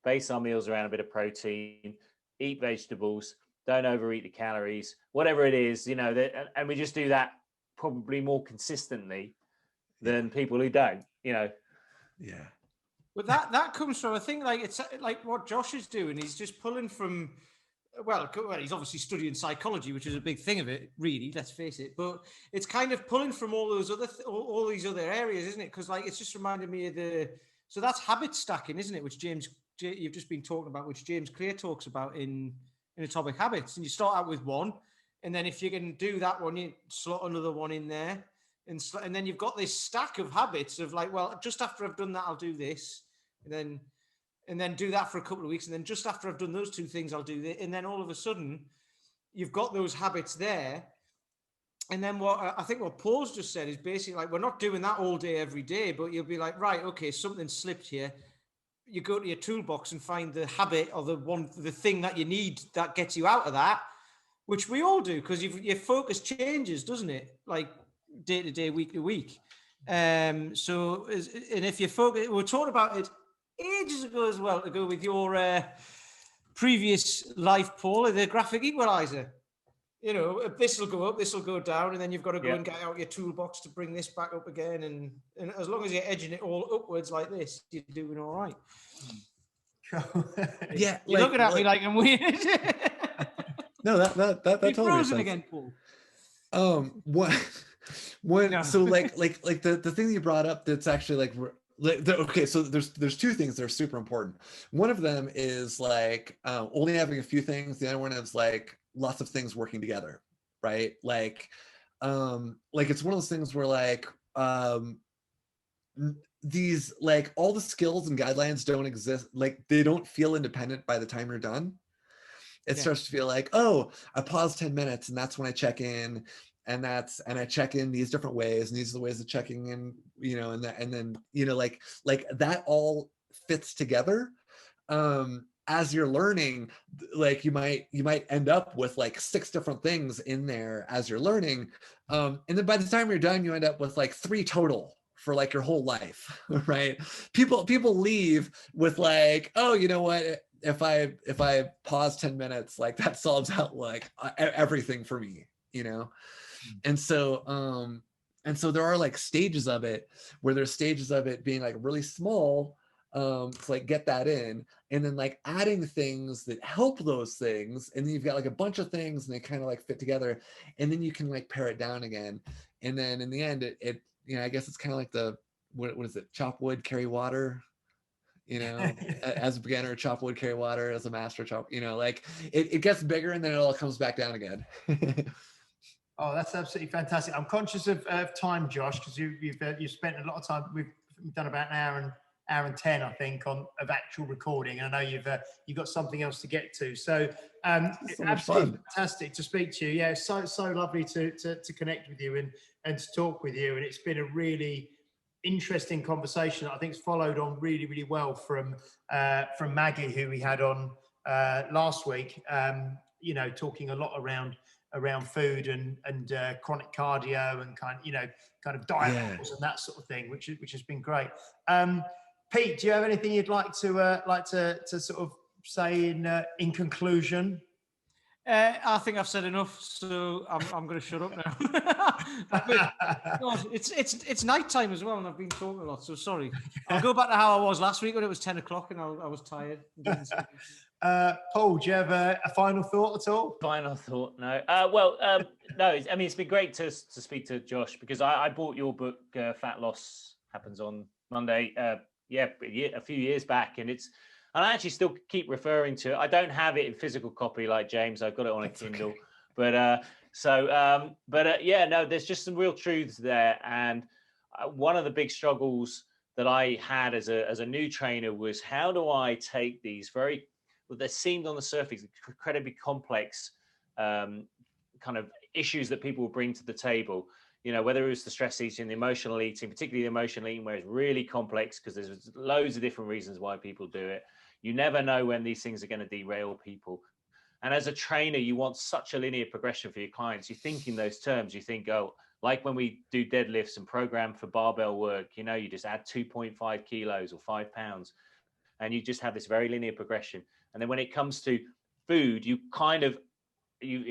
base our meals around a bit of protein, eat vegetables, don't overeat the calories, whatever it is, you know, and we just do that probably more consistently than people who don't, you know. Yeah. But that comes from, I think, like it's like what Josh is doing. He's just pulling from, well, he's obviously studying psychology, which is a big thing of it, really. Let's face it. But it's kind of pulling from all those other all these other areas, isn't it? Because like it's just reminded me of so that's habit stacking, isn't it? Which you've just been talking about, which James Clear talks about in Atomic Habits. And you start out with one, and then if you can do that one, you slot another one in there, and then you've got this stack of habits of like, well, just after I've done that, I'll do this, and then do that for a couple of weeks, and then just after I've done those two things, I'll do this, and then all of a sudden, you've got those habits there. And then what I think what Paul's just said is basically like, we're not doing that all day every day, but you'll be like, right, okay, something slipped here. You go to your toolbox and find the habit or the thing that you need that gets you out of that, which we all do, because your focus changes, doesn't it? Like day to day, week to week. And if you focus, we were talking about it ages ago as well, to go with your previous life, Paul, the graphic equalizer. You know, this will go up, this will go down, and then you've got to go and get out your toolbox to bring this back up again. And as long as you're edging it all upwards like this, you're doing all right. Yeah, you're looking at me like I'm weird. No, that totally frozen again, Paul. So like the thing that you brought up that's actually okay, so there's two things that are super important. One of them is like only having a few things. The other one is like lots of things working together, right? Like it's one of those things where like these like all the skills and guidelines don't exist, like they don't feel independent by the time you're done. It starts to feel like, oh, I pause 10 minutes and that's when I check in, and I check in these different ways, and these are the ways of checking in, you know, and then you know, like that all fits together. as you're learning, like you might end up with like 6 different things in there as you're learning. And then by the time you're done, you end up with like 3 total for like your whole life, right? People leave with like, oh, you know what? If I pause 10 minutes, like that solves out like everything for me, you know? And so there are like stages of it where there's stages of it being like really small, to like get that in, and then like adding things that help those things, and then you've got like a bunch of things and they kind of like fit together, and then you can like pare it down again. And then in the end it you know, I guess it's kind of like the what is it, chop wood, carry water, you know? As a beginner, chop wood, carry water; as a master, chop, you know, like it gets bigger and then it all comes back down again. Oh, that's absolutely fantastic. I'm conscious of time, Josh, because you've spent a lot of time. We've done about an hour and 10, I think, of actual recording. And I know you've got something else to get to. So, so absolutely fantastic to speak to you. Yeah, it's so lovely to connect with you and to talk with you. And it's been a really interesting conversation. I think it's followed on really, really well from Maggie, who we had on last week. You know, talking a lot around food and chronic cardio and kind of diet models and that sort of thing, which has been great. Pete, do you have anything you'd like to sort of say in conclusion? I think I've said enough, so I'm going to shut up now. God, it's night time as well, and I've been talking a lot, so sorry. I'll go back to how I was last week when it was 10 o'clock and I was tired. Paul, do you have a final thought at all? Final thought? No. No. I mean, it's been great to speak to Josh, because I bought your book, Fat Loss Happens on Monday. A few years back, and I actually still keep referring to it. I don't have it in physical copy like James. I've got it on a Kindle, okay. No, there's just some real truths there. And one of the big struggles that I had as a new trainer was, how do I take these that seemed on the surface incredibly complex kind of issues that people bring to the table, you know, whether it was the stress eating, the emotional eating, particularly the emotional eating, where it's really complex because there's loads of different reasons why people do it. You never know when these things are going to derail people. And as a trainer, you want such a linear progression for your clients. You think in those terms. You think, oh, like when we do deadlifts and program for barbell work, you know, you just add 2.5 kilos or 5 pounds, and you just have this very linear progression. And then when it comes to food, you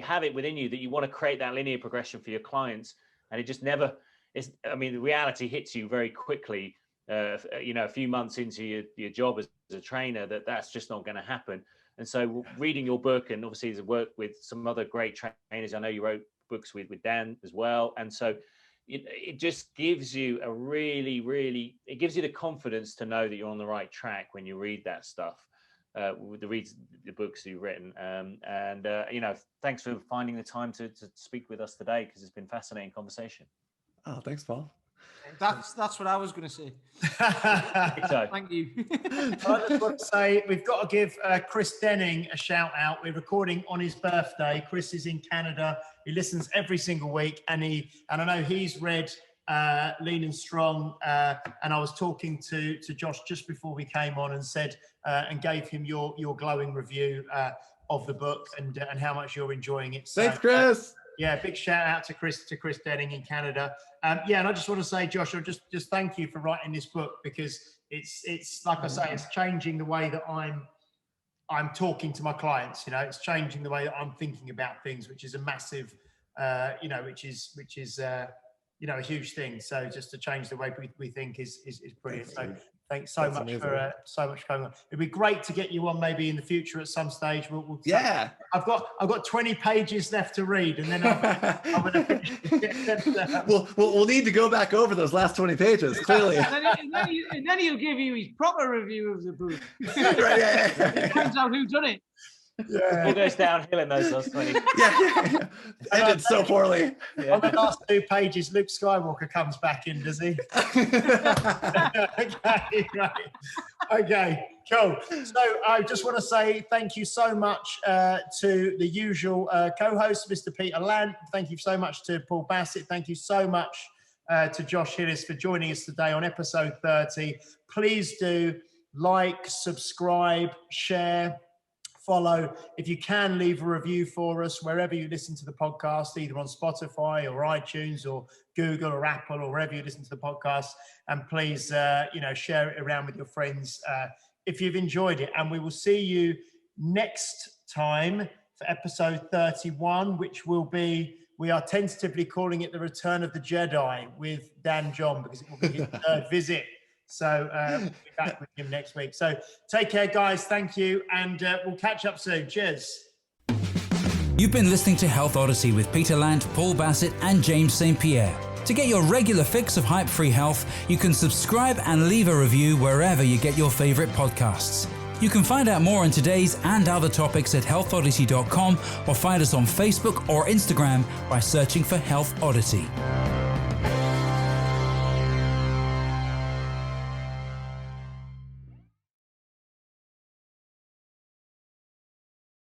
have it within you that you want to create that linear progression for your clients. And it just never is. I mean, the reality hits you very quickly, you know, a few months into your job as a trainer, that's just not going to happen. And so reading your book, and obviously as I work with some other great trainers, I know you wrote books with Dan as well. And so it just gives you it gives you the confidence to know that you're on the right track when you read that stuff. The books you've written, you know, thanks for finding the time to speak with us today, because it's been a fascinating conversation. Oh, thanks, Paul. That's what I was going to say. Thank you. I just want to say we've got to give Chris Denning a shout out. We're recording on his birthday. Chris is in Canada. He listens every single week, and I know he's read Lean and Strong, and I was talking to Josh just before we came on and said and gave him your glowing review of the book and how much you're enjoying it. So, thanks, Chris. Yeah, big shout out to Chris Denning in Canada. And I just want to say, Josh, just thank you for writing this book, because it's like I say, it's changing the way that I'm talking to my clients. You know, it's changing the way that I'm thinking about things, which is a massive, which is a huge thing. So just to change the way we think is brilliant. So thanks so much for coming on. It'd be great to get you on maybe in the future at some stage. We'll I've got 20 pages left to read, and then I'm going to finish. We'll need to go back over those last 20 pages, clearly. and then he'll give you his proper review of the book. Right. It finds out who done it. Yeah. It goes downhill in those last 20. Yeah. I did so poorly. On the last 2 pages, Luke Skywalker comes back in, does he? Okay, right. Okay, cool. So I just want to say thank you so much to the usual co-host, Mr. Peter Lant. Thank you so much to Paul Bassett. Thank you so much to Josh Hillis for joining us today on episode 30. Please do like, subscribe, share, follow. If you can, leave a review for us wherever you listen to the podcast, either on Spotify or iTunes or Google or Apple or wherever you listen to the podcast. And please, share it around with your friends if you've enjoyed it. And we will see you next time for episode 31, which will be, we are tentatively calling it The Return of the Jedi with Dan John, because it will be his third visit. So we'll be back with him next week. So take care, guys. Thank you. And we'll catch up soon. Cheers. You've been listening to Health Odyssey with Peter Lant, Paul Bassett, and James St. Pierre. To get your regular fix of hype-free health, you can subscribe and leave a review wherever you get your favorite podcasts. You can find out more on today's and other topics at healthodyssey.com or find us on Facebook or Instagram by searching for Health Oddity.